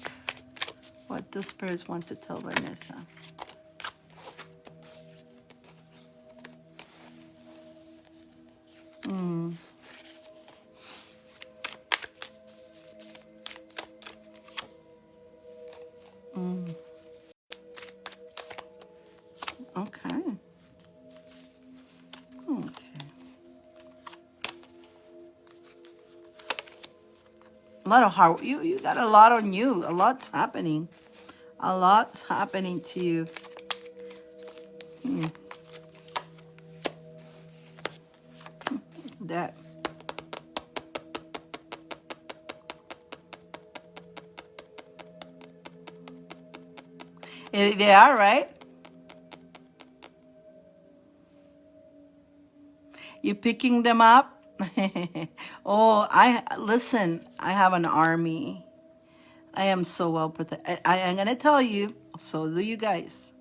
What the spirits want to tell Vanessa. Okay. A lot of hard. You got a lot on you. A lot's happening. A lot's happening to you. That. They are, right? You picking them up? Oh, listen, I have an army. I am so well protected. I am gonna tell you, so do you guys.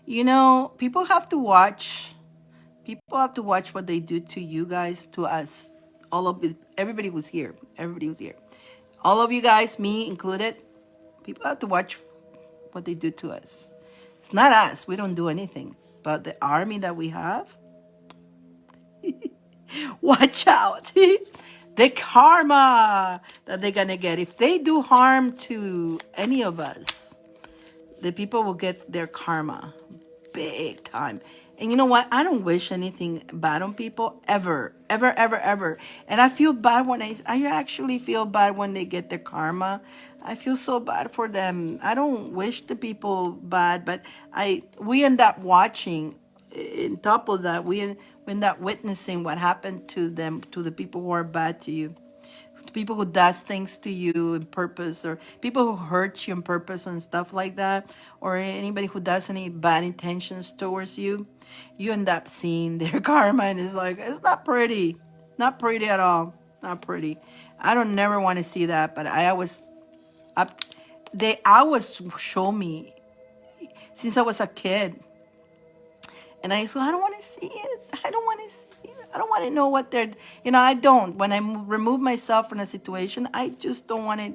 You know, people have to watch what they do to you guys, to us. All of it, everybody was here. Everybody was here. All of you guys, me included, people have to watch what they do to us. It's not us. We don't do anything. But the army that we have, watch out. The karma that they're going to get. If they do harm to any of us, the people will get their karma big time. And you know what? I don't wish anything bad on people ever, ever, ever, ever. And I feel bad when I actually feel bad when they get their karma. I feel so bad for them. I don't wish the people bad, but we end up watching. In top of that, we end up witnessing what happened to them, to the people who are bad to you, people who does things to you on purpose, or people who hurt you on purpose and stuff like that, or anybody who does any bad intentions towards you. You end up seeing their karma, and it's like, it's not pretty, not pretty at all, not pretty. I don't never want to see that, but I always up they always show me since I was a kid. And I used to, I don't want to see it. I don't want to see it. I don't want to know what they're, I don't. When I remove myself from a situation, I just don't want it.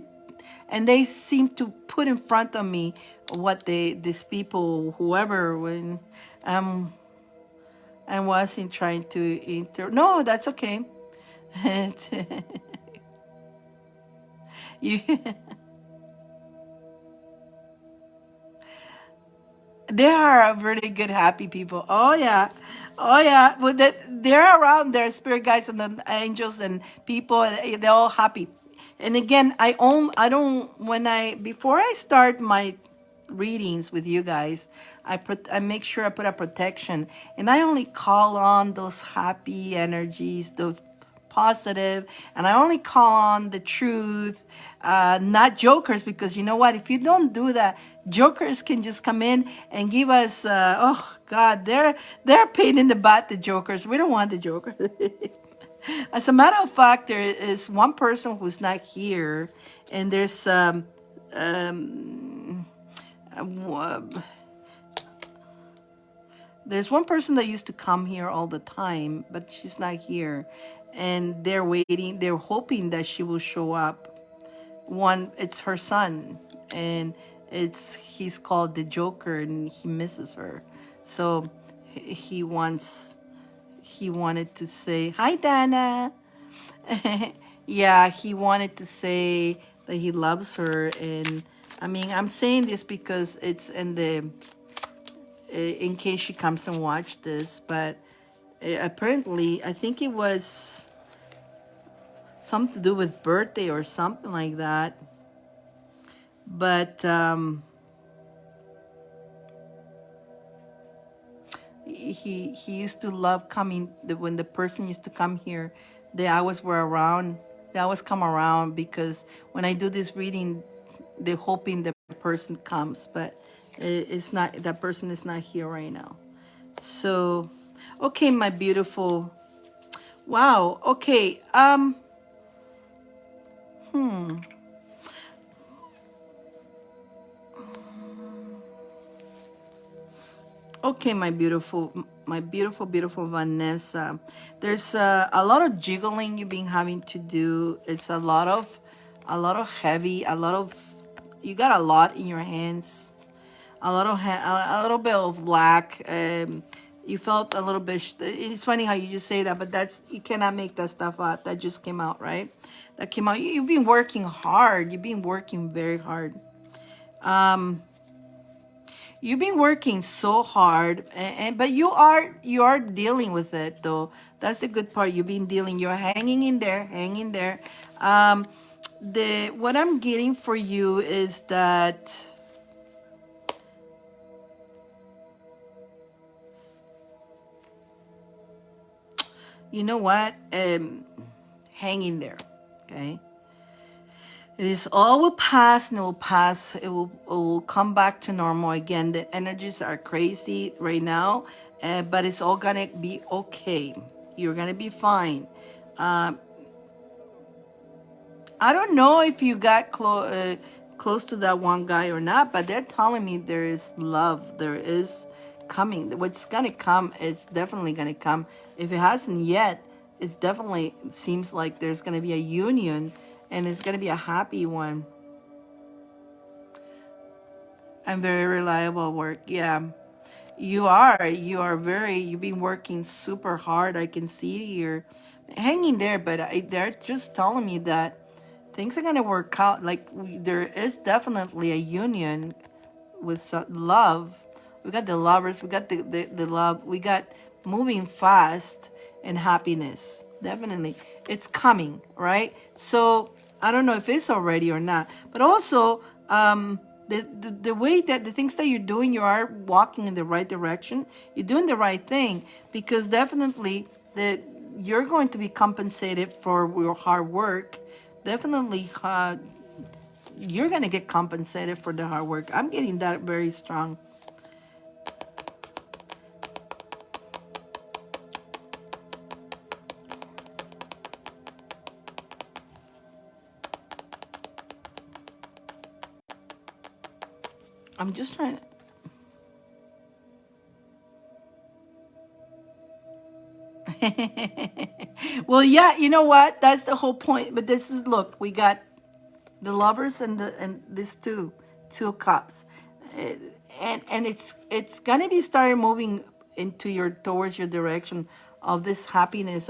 And they seem to put in front of me what these people, whoever, when I wasn't trying to no, that's okay. you, They are really good, happy people. Oh yeah, oh yeah. Well, they're around their spirit guides and the angels and people. They're all happy. And again, I don't. When before I start my readings with you guys, I make sure I put a protection, and I only call on those happy energies, those positive, and I only call on the truth, not jokers, because you know what? If you don't do that, jokers can just come in and give us, oh God, they're a pain in the butt, the jokers. We don't want the jokers. As a matter of fact, there is one person who's not here, and there's uh, there's one person that used to come here all the time, but she's not here. And they're waiting, they're hoping that she will show up. one, it's her son, and he's called the Joker, and he misses her. So he wants he wanted to say hi, Dana. Yeah, he wanted to say that he loves her. And I mean, I'm saying this because it's in the in case she comes and watch this, but apparently I think it was something to do with birthday or something like that. But he used to love coming when the person used to come here. They always were around. They always come around because when I do this reading, they're hoping the person comes, but it's not. That person is not here right now. So, okay, my beautiful. Wow. Okay. Okay, my beautiful, beautiful Vanessa. There's a lot of jiggling you've been having to do. It's a lot of heavy, a lot of, you got a lot in your hands. A lot of, a little bit of lack. You felt a little bit. It's funny how you just say that, but that's, you cannot make that stuff out. That just came out, right? That came out. You've been working hard. You've been working very hard. You've been working so hard, but you are dealing with it though. That's the good part. You've been dealing. You're hanging in there, hanging there. Um, the what I'm getting for you is that you know what? Hang in there, okay? It is all will pass and it will pass. It will come back to normal again. The energies are crazy right now, but it's all gonna be okay. You're gonna be fine. Um, I don't know if you got close to that one guy or not, but they're telling me there is love. There is coming. What's gonna come is definitely gonna come. If it hasn't yet, it's definitely, it seems like there's gonna be a union, and it's gonna be a happy one. And very reliable work. Yeah. You are very, you've been working super hard. I can see you're hanging there, but they're just telling me that things are going to work out. Like there is definitely a union with love. We got the lovers, we got the love, we got moving fast and happiness. Definitely. It's coming, right? So I don't know if it's already or not, but also the way that the things that you're doing, you are walking in the right direction. You're doing the right thing because definitely that you're going to be compensated for your hard work. Definitely, you're going to get compensated for the hard work. I'm getting that very strong. I'm just trying. Well, yeah, you know what? That's the whole point. But this is, look, we got the lovers and these two cups. Uh, and it's gonna be starting moving into your towards your direction of this happiness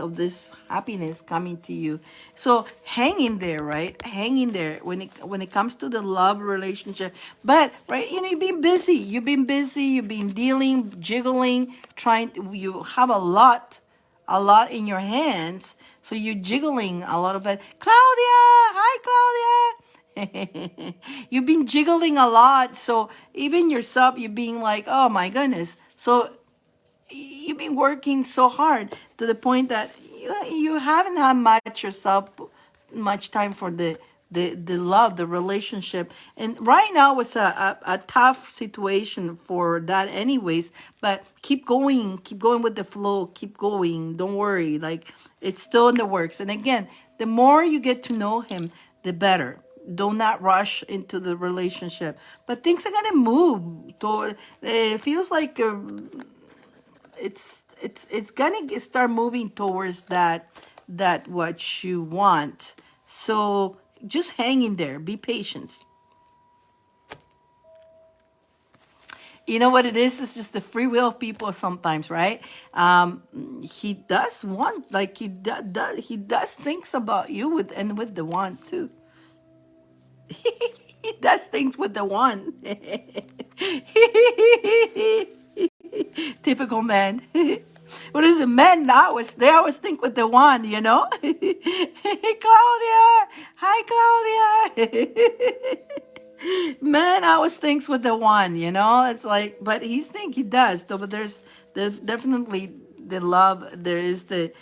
coming to you. So hang in there, right? Hang in there when it comes to the love relationship. But right, you know, you've been dealing, jiggling, trying to, you have a lot in your hands, so you're jiggling a lot of it. Claudia, hi Claudia. You've been jiggling a lot, so even yourself, you're being like, oh my goodness. So you've been working so hard to the point that you haven't had much time for the love, the relationship. And right now it's a tough situation for that anyways, but keep going with the flow, keep going, don't worry, like it's still in the works. And again, the more you get to know him, the better. Do not rush into the relationship, but things are gonna move toward, it feels like it's gonna start moving towards that what you want. So just hang in there. Be patient. You know what it is? It's just the free will of people sometimes, right? He does want, like he does things about you with and with the one too. He does things with the one. Typical man. What is it? Men now? They always think with the one, you know? Hey, Claudia. Hi, Claudia. Man always thinks with the one, you know? It's like, but he does. Though, but there's definitely the love. There is the,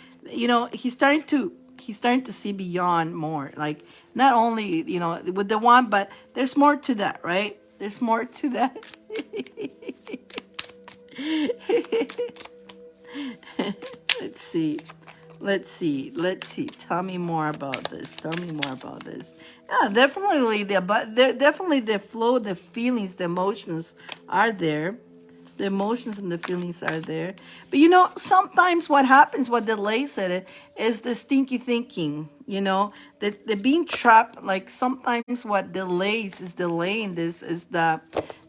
he's starting to see beyond more. Like, not only, with the one, but there's more to that, right? There's more to that. Let's see. Let's see. Tell me more about this. Tell me more about this. Yeah, definitely definitely the flow, the feelings, the emotions are there. The emotions and the feelings are there. But sometimes what happens, what delays it, is the stinky thinking. The being trapped. Like sometimes what delays is delaying this is the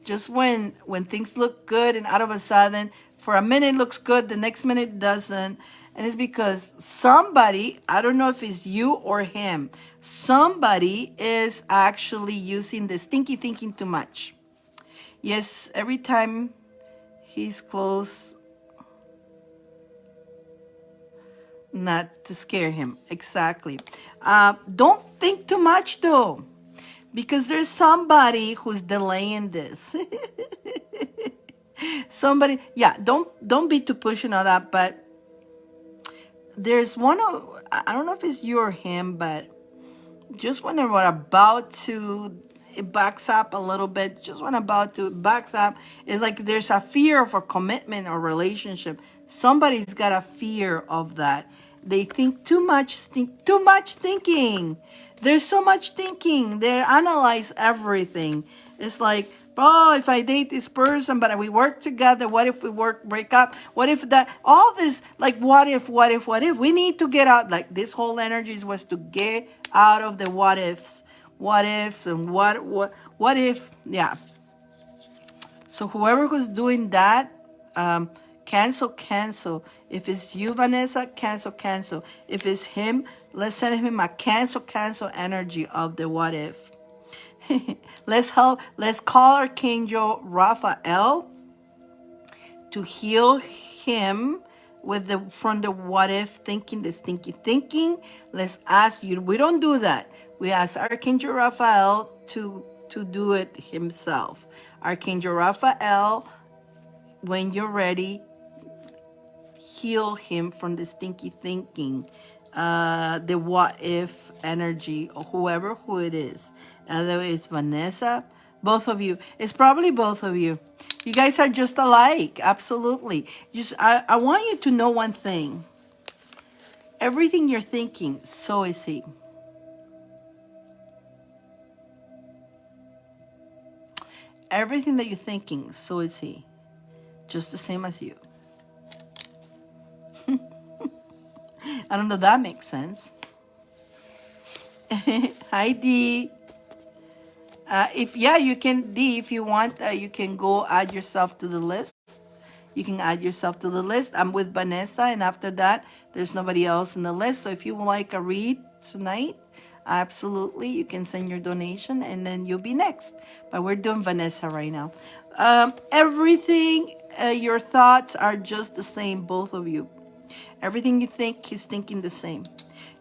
just when things look good and out of a sudden for a minute it looks good, the next minute it doesn't. And it's because somebody, I don't know if it's you or him, somebody is actually using the stinky thinking too much. Yes, every time he's close, not to scare him. Exactly. Don't think too much though, because there's somebody who's delaying this. Somebody, yeah. Don't be too pushing on that. But there's one of, I don't know if it's you or him, but just when we're about to, it backs up a little bit, just when about to backs up, it's like there's a fear of a commitment or relationship. Somebody's got a fear of that. They think too much thinking. There's so much thinking. They analyze everything. It's like, oh, if I date this person, but we work together, what if we break up? What if that, all this, like, what if? We need to get out. Like, this whole energy was to get out of the what ifs, and what if, yeah. So whoever was doing that, cancel. If it's you, Vanessa, cancel. If it's him, let's send him a cancel energy of the what if. Let's call Archangel Raphael to heal him from the what if thinking, the stinky thinking. Let's ask you. We don't do that. We ask Archangel Raphael to do it himself. Archangel Raphael, when you're ready, heal him from the stinky thinking, the what if energy, or who it is. Either it's Vanessa, both of you. It's probably both of you. You guys are just alike. Absolutely. Just I want you to know one thing. Everything you're thinking, so is he. Everything that you're thinking, so is he. Just the same as you. I don't know if that makes sense. Hi, D. If you can, D, if you want, you can go add yourself to the list. You can add yourself to the list. I'm with Vanessa, and after that, there's nobody else in the list. So if you would like a read tonight, absolutely, you can send your donation, and then you'll be next. But we're doing Vanessa right now. Everything, your thoughts are just the same, both of you. Everything you think, he's thinking the same.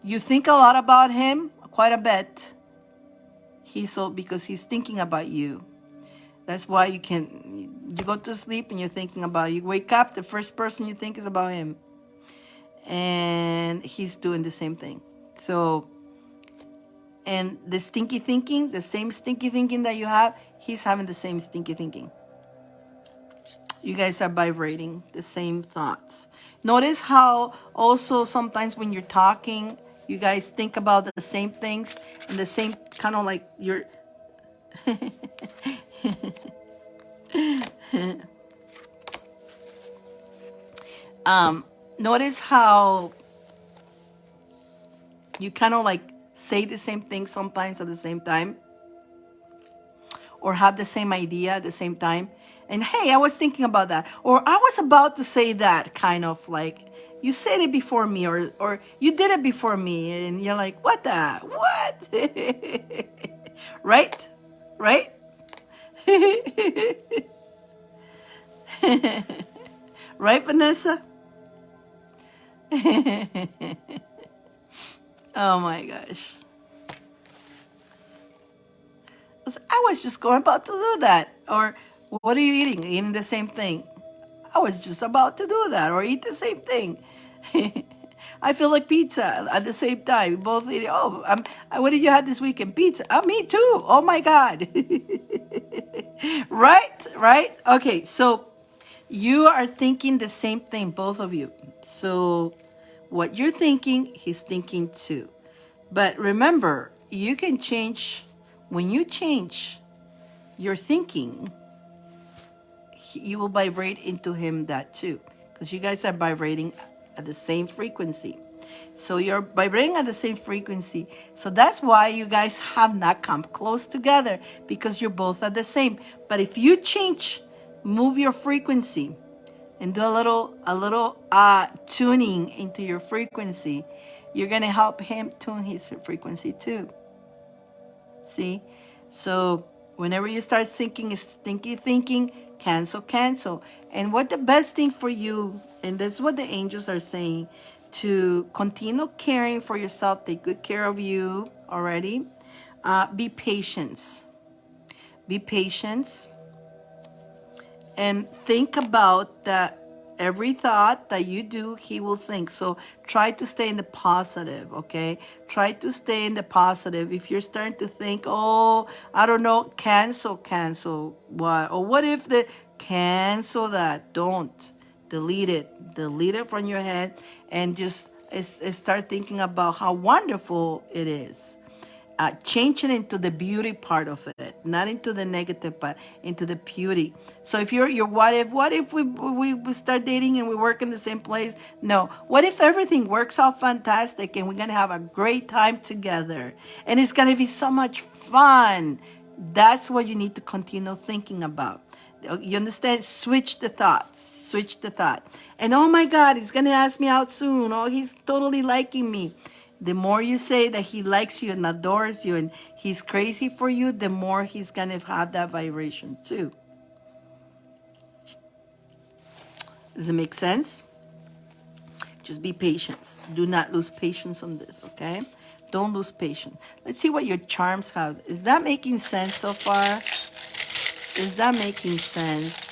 You think a lot about him, quite a bit. Because he's thinking about you. That's why you go to sleep and you're thinking about, you wake up, the first person you think is about him. And he's doing the same thing. So, and the stinky thinking, the same stinky thinking that you have, he's having the same stinky thinking. You guys are vibrating the same thoughts. Notice how also sometimes when you're talking, you guys think about the same things and the same kind of like you're... Notice how you kind of like say the same thing sometimes at the same time, or have the same idea at the same time. And hey, I was thinking about that, or I was about to say that, kind of like you said it before me, or you did it before me, and you're like, what the what? Right? Right? Right, Vanessa? Oh my gosh. I was just going about to do that. Or what are you eating? Eating the same thing. I was just about to do that or eat the same thing. I feel like pizza at the same time. We both eat. Oh, what did you have this weekend? Pizza. Me too. Oh my God. Right? Right? Okay, so you are thinking the same thing, both of you. So what you're thinking, he's thinking too. But remember, you can change. When you change your thinking, you will vibrate into him that too, because you guys are vibrating at the same frequency. So you're vibrating at the same frequency. So that's why you guys have not come close together, because you're both at the same. But if you change, move your frequency and do a little tuning into your frequency, you're gonna help him tune his frequency too. See? So whenever you start thinking, thinking, cancel. And what the best thing for you, and this is what the angels are saying, to continue caring for yourself, take good care of you already. Be patient. Be patient. And think about that every thought that you do, he will think. So try to stay in the positive, okay? Try to stay in the positive. If you're starting to think, oh, I don't know, cancel what? Or what if cancel that? Don't. Delete it. Delete it from your head and just start thinking about how wonderful it is. Change it into the beauty part of it, not into the negative part, into the beauty. So if you're what if we start dating and we work in the same place? No. What if everything works out fantastic and we're gonna have a great time together and it's gonna be so much fun? That's what you need to continue thinking about. You understand? Switch the thoughts. Switch the thought. And oh my God, he's gonna ask me out soon. Oh, he's totally liking me. The more you say that he likes you and adores you and he's crazy for you, the more he's going to have that vibration too. Does it make sense? Just be patient. Do not lose patience on this, okay? Don't lose patience. Let's see what your charms have. Is that making sense so far? Is that making sense?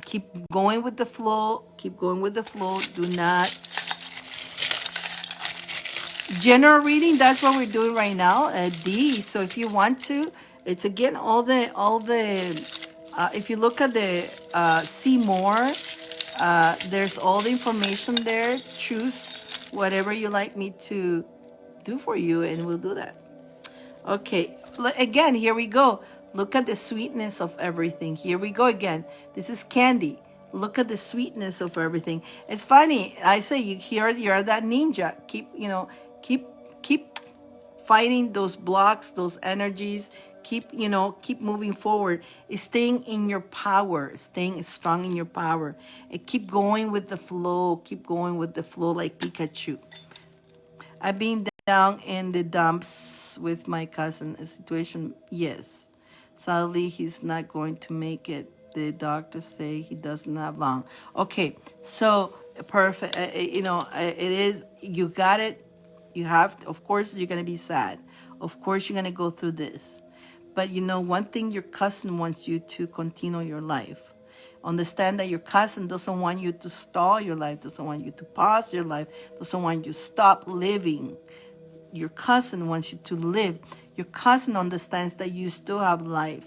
Keep going with the flow. Keep going with the flow. Do not. General reading, that's what we're doing right now, D. So if you want to, it's again if you look at the see more, there's all the information there. Choose whatever you like me to do for you and we'll do that. Okay, again, here we go. Look at the sweetness of everything. Here we go again. This is candy. Look at the sweetness of everything. It's funny. I say you're that ninja. Keep keep fighting those blocks, those energies. Keep moving forward. Staying in your power, staying strong in your power, and keep going with the flow. Keep going with the flow like Pikachu. I've been down in the dumps with my cousin. A situation, yes. Sadly, he's not going to make it. The doctors say he doesn't have long. Okay, so perfect. It is. You got it. You have. Of course, you're gonna be sad. Of course, you're gonna go through this. But one thing, your cousin wants you to continue your life. Understand that your cousin doesn't want you to stall your life, doesn't want you to pause your life, doesn't want you to stop living. Your cousin wants you to live. Your cousin understands that you still have life.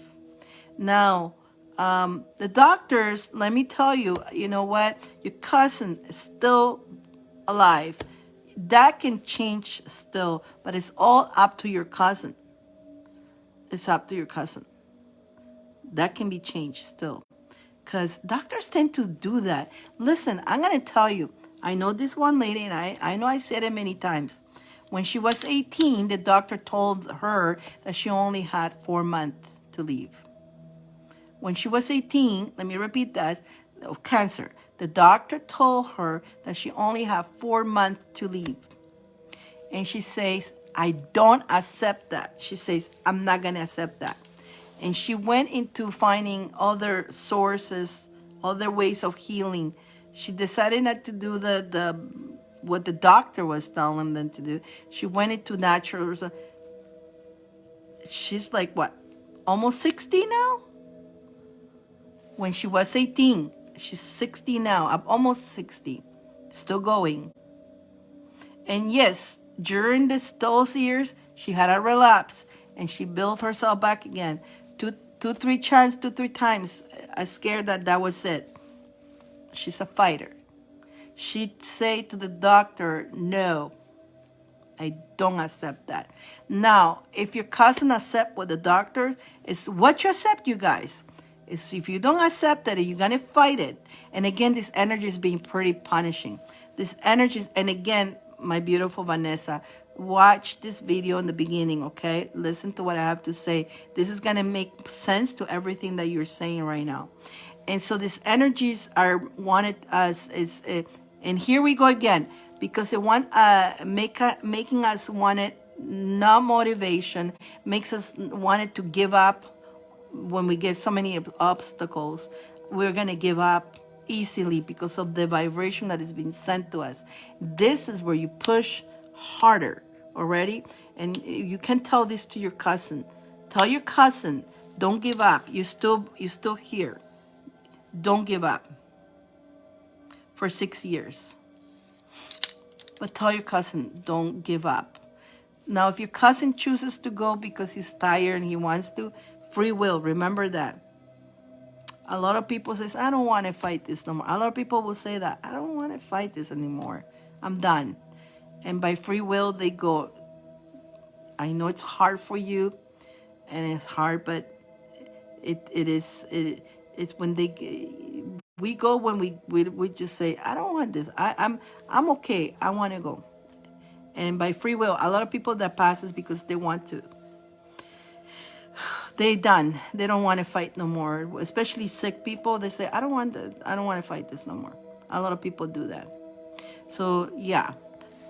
Now, the doctors, let me tell you, you know what? Your cousin is still alive. That can change still, but it's all up to your cousin. It's up to your cousin. That can be changed still. Because doctors tend to do that. Listen, I'm going to tell you, I know this one lady, and I know I said it many times, When she was 18, the doctor told her that she only had 4 months to live. When she was 18, let me repeat that, of cancer, the doctor told her that she only had 4 months to live. And she says, I don't accept that. She says, I'm not going to accept that. And she went into finding other sources, other ways of healing. She decided not to do the what the doctor was telling them to do. She went into natural. She's like, what, almost 60 now? When she was 18, she's 60 now. I'm almost 60, still going. And yes, during those years, she had a relapse and she built herself back again. Three times. I scared that was it. She's a fighter. She'd say to the doctor, no, I don't accept that. Now, if your cousin accept what the doctor is, what you accept, you guys, is if you don't accept it, you're going to fight it. And again, this energy is being pretty punishing. This energy is, and again, my beautiful Vanessa, watch this video in the beginning, okay? Listen to what I have to say. This is going to make sense to everything that you're saying right now. And so these energies are wanted us is, and here we go again, because it want making us want it, not motivation, makes us want it to give up. When we get so many obstacles, we're going to give up easily because of the vibration that is being sent to us. This is where you push harder already. And you can tell this to your cousin. Tell your cousin, don't give up. You're still here. Don't give up for 6 years. But tell your cousin, don't give up. Now, if your cousin chooses to go because he's tired and he wants to, free will, remember that. A lot of people say, I don't want to fight this no more. A lot of people will say that, I don't want to fight this anymore. I'm done. And by free will, they go. I know it's hard for you, and it's hard, but it's when we go when we just say, I don't want this. I'm okay. I want to go. And by free will, a lot of people that passes because they want to. They done. They don't want to fight no more. Especially sick people. They say, I don't want to fight this no more. A lot of people do that. So yeah,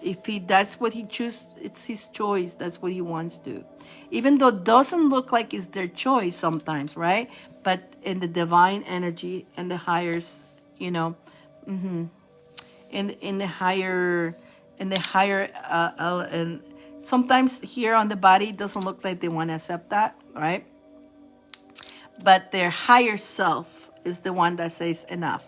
if that's what he chooses, it's his choice. That's what he wants to. Even though it doesn't look like it's their choice sometimes, right? But in the divine energy and the highers, in the higher and sometimes here on the body it doesn't look like they want to accept that, right? But their higher self is the one that says enough.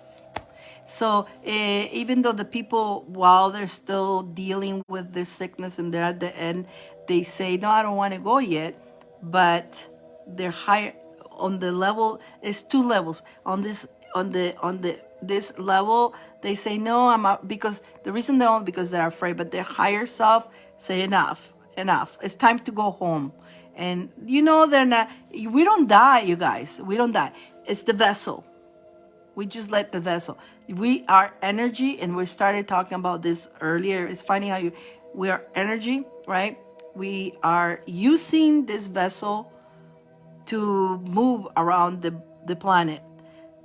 So even though the people, while they're still dealing with their sickness and they're at the end, they say, no, I don't want to go yet. But they're higher on the level. It's two levels. On this level, they say, no, I'm out, because the reason they don't, because they're afraid. But their higher self say, enough. It's time to go home. And they're not. We don't die, you guys. We don't die. It's the vessel. We just let the vessel. We are energy, and we started talking about this earlier. It's funny how we are energy, right? We are using this vessel to move around the planet.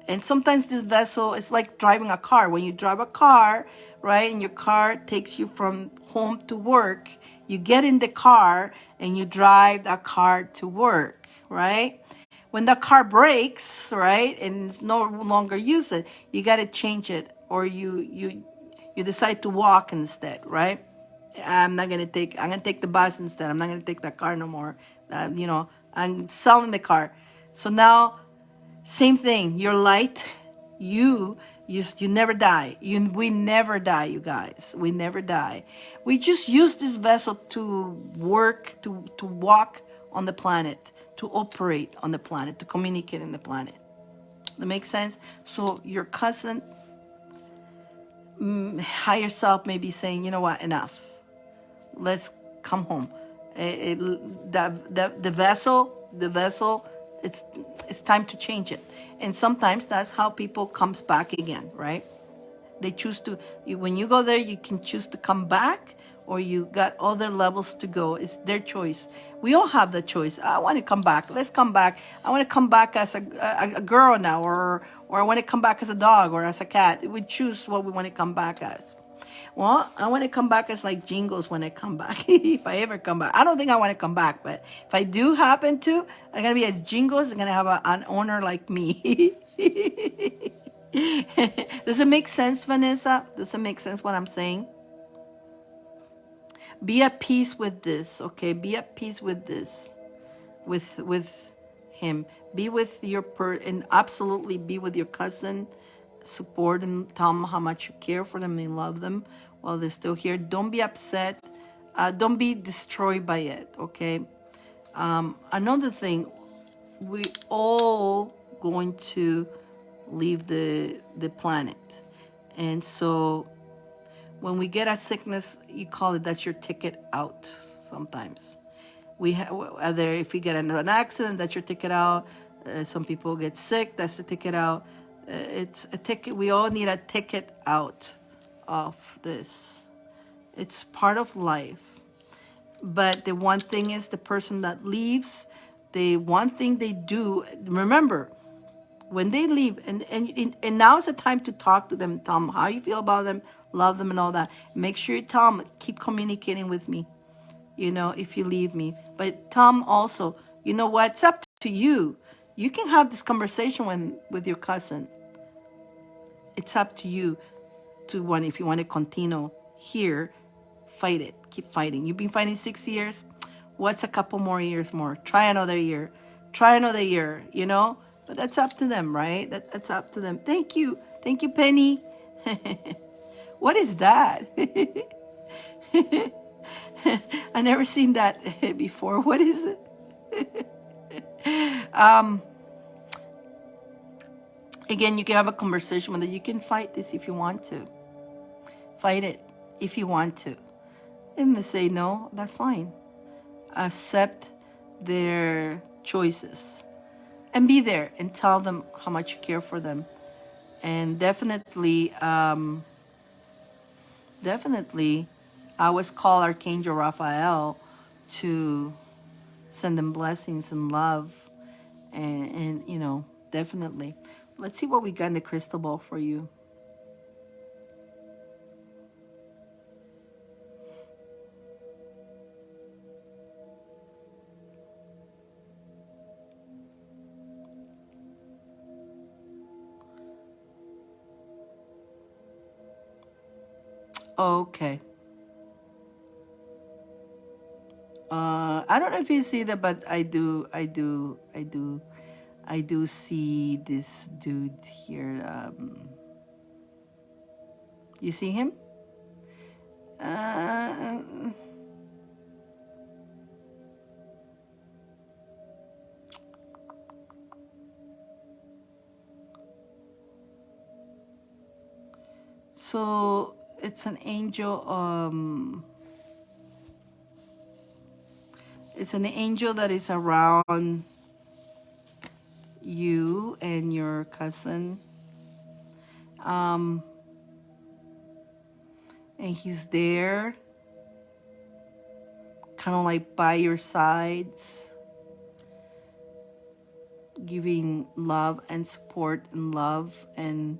And sometimes this vessel is like driving a car. When you drive a car, right, and your car takes you from home to work, you get in the car and you drive that car to work, right? When the car breaks, right, and it's no longer use it, you got to change it, or you decide to walk instead, right? I'm going to take the bus instead. I'm not going to take that car no more. I'm selling the car. So now, same thing. Your light, you never die. We never die, you guys. We never die. We just use this vessel to work, to walk on the planet, to operate on the planet, to communicate in the planet. That makes sense? So your cousin, higher self may be saying, you know what, enough. Let's come home. The vessel, it's time to change it. And sometimes that's how people comes back again, right? They choose to, when you go there, you can choose to come back, or you got other levels to go. It's their choice. We all have the choice. I want to come back. Let's come back. I want to come back as a girl now, or I want to come back as a dog or as a cat. We choose what we want to come back as. Well, I want to come back as like Jingles when I come back. If I ever come back. I don't think I want to come back, but if I do happen to, I'm going to be as Jingles. I'm going to have an owner like me. Does it make sense, Vanessa? Does it make sense what I'm saying? Be at peace with this, okay? Be at peace with this, with him. Be with your and absolutely be with your cousin. Support them. Tell them how much you care for them and love them while they're still here. Don't be upset. Don't be destroyed by it, okay? Another thing, we all going to leave the planet, and so when we get a sickness, you call it, that's your ticket out. Sometimes we either if you get an accident, that's your ticket out. Some people get sick, that's the ticket out. It's a ticket. We all need a ticket out of this. It's part of life. But the one thing is, the person that leaves, the one thing they do, remember, when they leave, and now is the time to talk to them, tell them how you feel about them, love them and all that. Make sure you tell them, keep communicating with me, if you leave me. But tell them also, you know what, it's up to you. You can have this conversation with your cousin. It's up to you if you want to continue here, fight it. Keep fighting. You've been fighting 6 years. What's a couple more years more? Try another year. Try another year, But that's up to them, right? That's up to them. Thank you. Thank you, Penny. What is that? I never seen that before. What is it? Again, you can have a conversation with it. You can fight this if you want to. Fight it if you want to. And they say no, that's fine. Accept their choices. And be there and tell them how much you care for them. And definitely, I always call Archangel Raphael to send them blessings and love. And definitely. Let's see what we got in the crystal ball for you. Okay. I don't know if you see that, but I do see this dude here. You see him? Uh, so it's an angel. It's an angel that is around you and your cousin. And he's there, kind of like by your sides, giving love and support and love and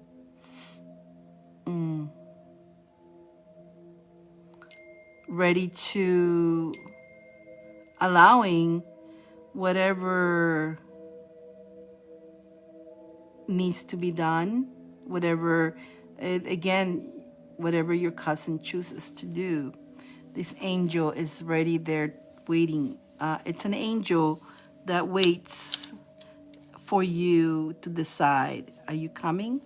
ready to allowing whatever needs to be done, whatever your cousin chooses to do. This angel is ready there waiting. It's an angel that waits for you to decide, are you coming?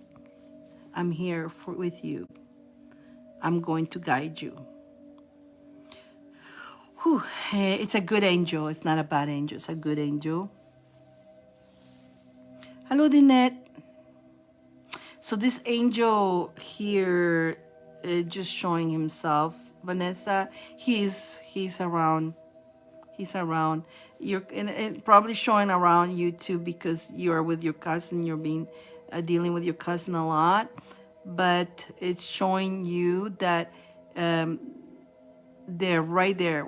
I'm here with you. I'm going to guide you. Whew. It's a good angel. It's not a bad angel. It's a good angel. Hello, Dinette. So this angel here, just showing himself, Vanessa. He's around. He's around. You're and probably showing around you too, because you're with your cousin. You're being dealing with your cousin a lot, but it's showing you that they're right there.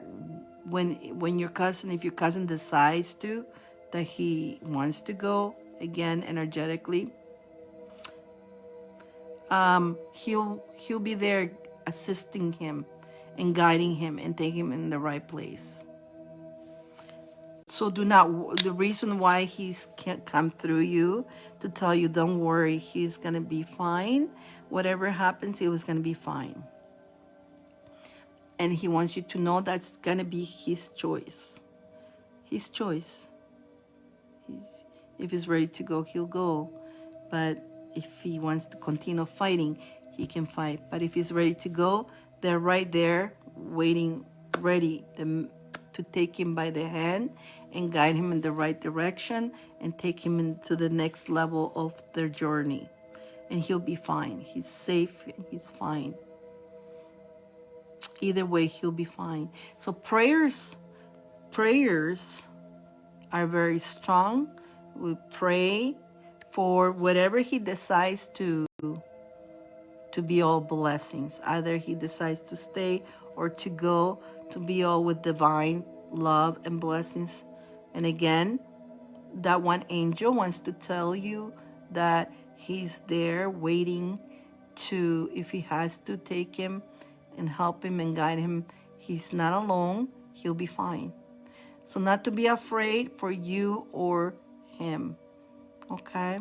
When your cousin, if your cousin decides to, that he wants to go again energetically, he'll be there assisting him and guiding him and taking him in the right place. So do not, the reason why he's can't come through you to tell you, don't worry, he's gonna be fine. Whatever happens, he was gonna be fine. And he wants you to know that's gonna be his choice. His choice. If he's ready to go, he'll go. But if he wants to continue fighting, he can fight. But if he's ready to go, they're right there waiting, ready to take him by the hand and guide him in the right direction and take him into the next level of their journey. And he'll be fine. He's safe and he's fine. Either way, he'll be fine. So prayers are very strong. We pray for whatever he decides to be all blessings. Either he decides to stay or to go, to be all with divine love and blessings. And again, that one angel wants to tell you that he's there waiting to, if he has to take him and help him and guide him, he's not alone. He'll be fine. So not to be afraid for you or him. Okay?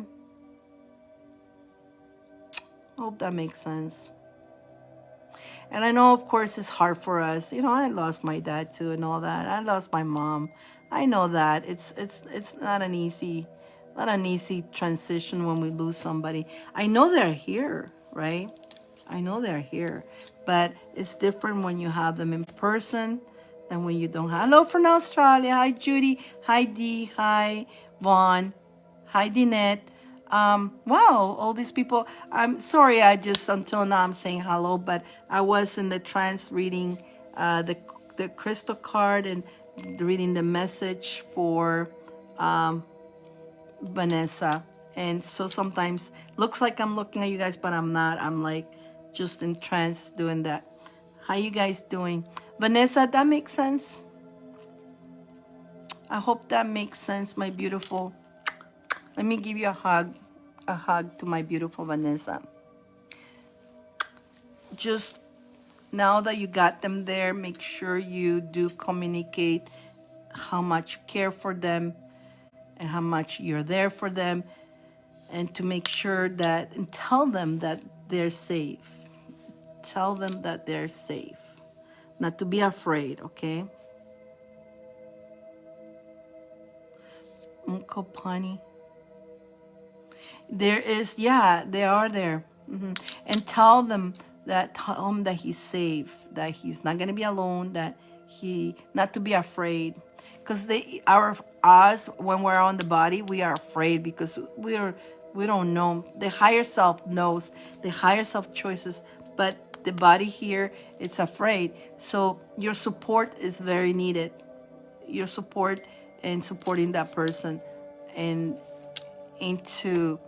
Hope that makes sense. And I know, of course, it's hard for us. You know, I lost my dad too and all that. I lost my mom. I know that it's not an easy transition when we lose somebody. I know they're here, right? I know they're here, but it's different when you have them in person than when you don't have. Hello from Australia. Hi, Judy. Hi, Dee. Hi, Vaughn. Hi, Dinette. Wow, all these people. I'm sorry, I just until now I'm saying hello, but I was in the trance reading the crystal card and reading the message for Vanessa. And so sometimes looks like I'm looking at you guys, but I'm not. I'm like just in trance doing that. How you guys doing? Vanessa, that makes sense? I hope that makes sense, my beautiful. Let me give you a hug to my beautiful Vanessa. Just now that you got them there, make sure you do communicate how much you care for them and how much you're there for them, and to make sure that, and tell them that they're safe. Tell them that they're safe. Not to be afraid, okay? Uncle Pani. There is, yeah, they are there. And tell them that he's safe, that he's not gonna be alone, that he not to be afraid, because us when we're on the body, we are afraid because we don't know. The higher self knows, the higher self choices, but the body here, it's afraid. So your support is very needed. Your support and supporting that person and into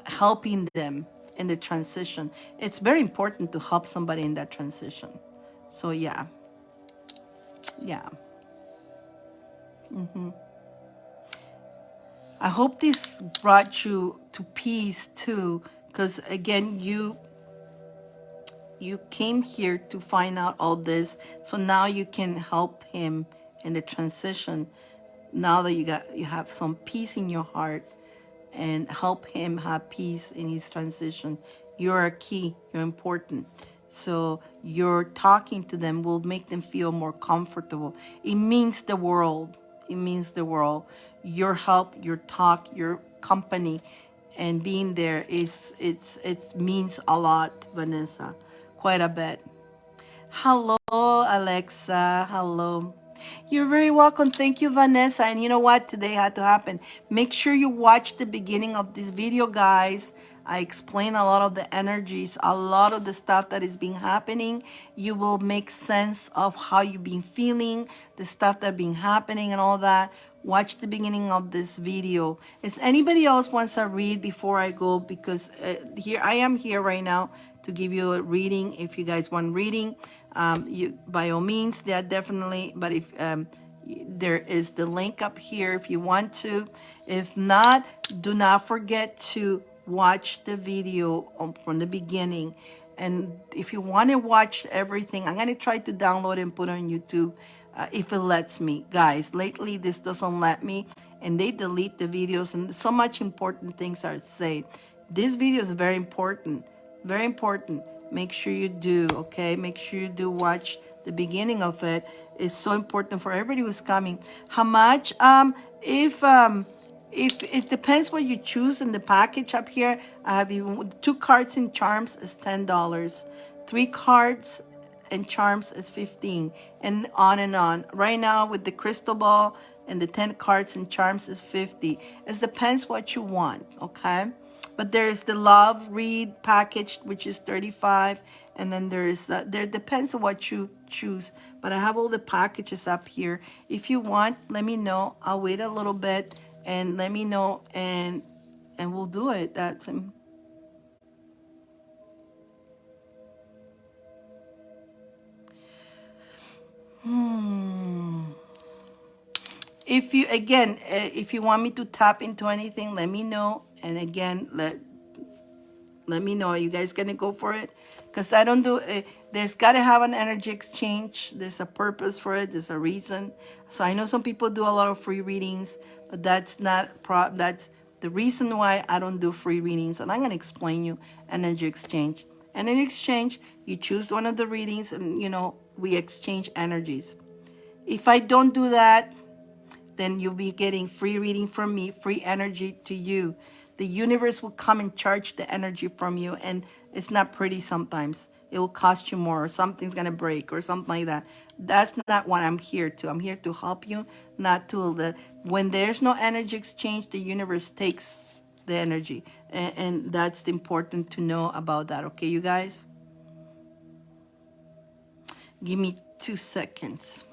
helping them in the transition. It's very important to help somebody in that transition. So yeah. I hope this brought you to peace too, because again, you came here to find out all this, so now you can help him in the transition. Now that you have some peace in your heart, and help him have peace in his transition. You're a key, you're important. So your talking to them will make them feel more comfortable. It means the world. It means the world. Your help, your talk, your company, and being there it means a lot, Vanessa. Quite a bit. Hello, Alexa. Hello. You're very welcome. Thank you, Vanessa. And you know what? Today had to happen. Make sure you watch the beginning of this video, guys. I explain a lot of the energies, a lot of the stuff that is being happening. You will make sense of how you've been feeling, the stuff that been happening and all that watch the beginning of this video. Is anybody else wants to read before I go? Because here I am here right now to give you a reading. If you guys want reading, you by all means, yeah, definitely. But if there is the link up here if you want to. If not, do not forget to watch the video from the beginning. And if you want to watch everything, I'm going to try to download and put on YouTube if it lets me. Guys, lately this doesn't let me, and they delete the videos, and so much important things are said. This video is very important, very important. Make sure you do, okay? Make sure you do watch the beginning of it. It's so important for everybody who's coming. How much? If it depends what you choose in the package up here, I have even 2 cards and charms is $10. 3 cards and charms is 15, and on and on. Right now with the crystal ball and the 10 cards and charms is 50. It depends what you want, okay? But there is the love read package, which is 35, and then there is there depends on what you choose. But I have all the packages up here. If you want, let me know. I'll wait a little bit and let me know, and we'll do it. That's if you again, if you want me to tap into anything, let me know. And again, let me know. Are you guys gonna go for it? Because I don't do there's got to have an energy exchange. There's a purpose for it. There's a reason. So I know some people do a lot of free readings, but that's not that's the reason why I don't do free readings. And I'm gonna explain you energy exchange. And in exchange, you choose one of the readings, and we exchange energies. If I don't do that, then you'll be getting free reading from me, free energy to you. The universe will come and charge the energy from you, and it's not pretty sometimes. It will cost you more, or something's gonna break, or something like that. That's not what I'm here to. I'm here to help you, not to when there's no energy exchange, the universe takes the energy, and that's important to know about that. Okay, you guys? Give me 2 seconds.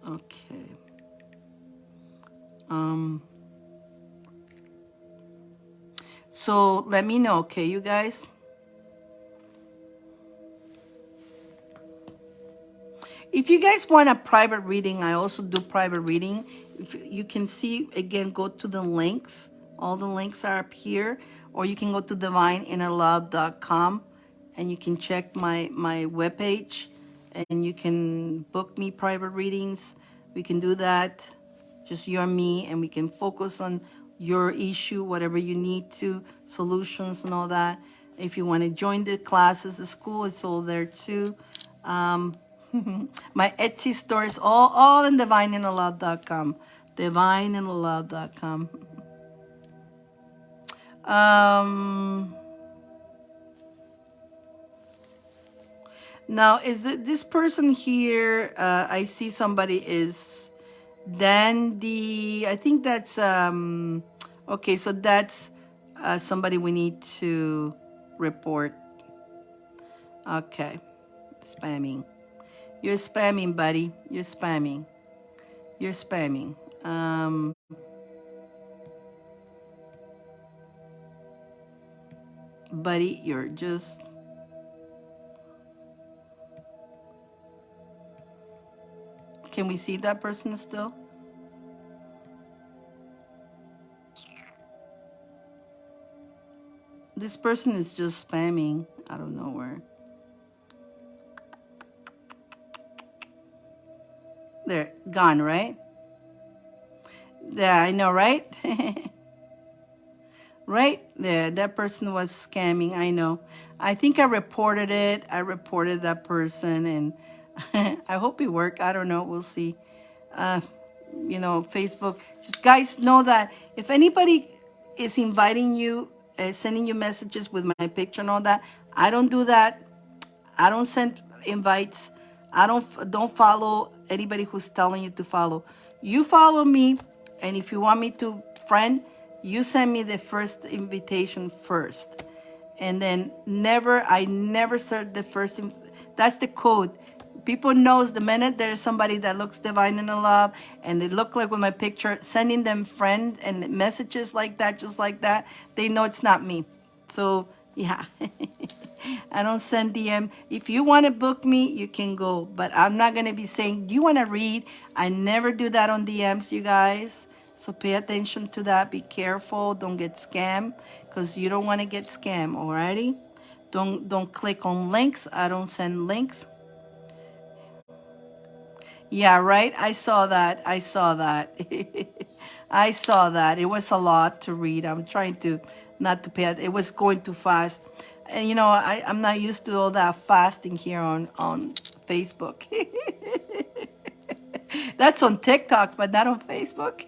Okay. So let me know, okay, you guys? If you guys want a private reading, I also do private reading. If you can see, again, go to the links. All the links are up here. Or you can go to divineinnerlove.com and you can check my webpage, and you can book me private readings. We can do that, just you and me, and we can focus on your issue, whatever you need to, solutions and all that. If you want to join the classes, the school, it's all there too. My Etsy store is all in divineinnerlove.com. Divineinnerlove.com. Now, is it this person here? I see somebody is Dandy. I think that's okay. So that's somebody we need to report. Okay, spamming. You're spamming, buddy. You're spamming. You're spamming. Buddy, you're just... Can we see that person still? This person is just spamming out of nowhere. They're gone, right? Yeah, I know, right? Right there, that person was scamming. I know. I think I reported it. I reported that person, and I hope it worked. I don't know. We'll see. Facebook. Just guys know that if anybody is inviting you, sending you messages with my picture and all that, I don't do that. I don't send invites. I don't follow anybody who's telling you to follow. You follow me, and if you want me to friend, you send me the first invitation first. And then I never search the first. That's the code. People knows the minute there's somebody that looks divine and in love, and they look like with my picture, sending them friend and messages like that, just like that, they know it's not me. So yeah. I don't send DM. If you want to book me, you can go, but I'm not going to be saying, do you want to read? I never do that on DMs, you guys. So pay attention to that. Be careful. Don't get scammed, because you don't want to get scammed, alrighty? Don't click on links. I don't send links. Yeah, right. I saw that. I saw that. I saw that. It was a lot to read. I'm trying to not to pay. It was going too fast, and I'm not used to all that fasting here on Facebook. That's on TikTok, but not on Facebook.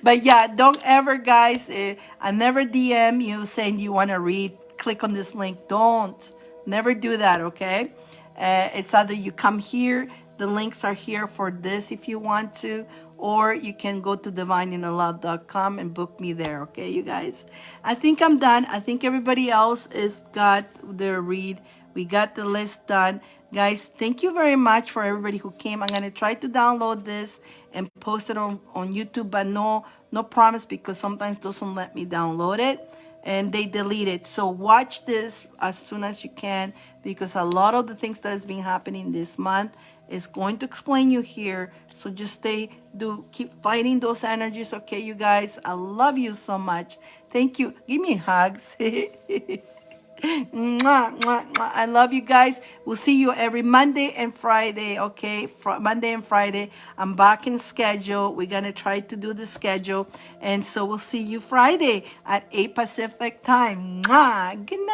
But yeah, don't ever, guys. I never DM you saying you want to read. Click on this link. Don't. Never do that, okay? It's either you come here, the links are here for this if you want to, or you can go to divineinalove.com and book me there, okay, you guys? I think I'm done. I think everybody else is got their read. We got the list done. Guys, thank you very much for everybody who came. I'm going to try to download this and post it on YouTube, but no promise, because sometimes it doesn't let me download it and they delete it. So watch this as soon as you can, because a lot of the things that has been happening this month is going to explain you here. So just keep fighting those energies, okay, you guys? I love you so much. Thank you. Give me hugs. Mwah, mwah, mwah. I love you guys. We'll see you every Monday and Friday, okay? Monday and Friday. I'm back in schedule. We're going to try to do the schedule. And so we'll see you Friday at 8 Pacific time. Mwah. Good night.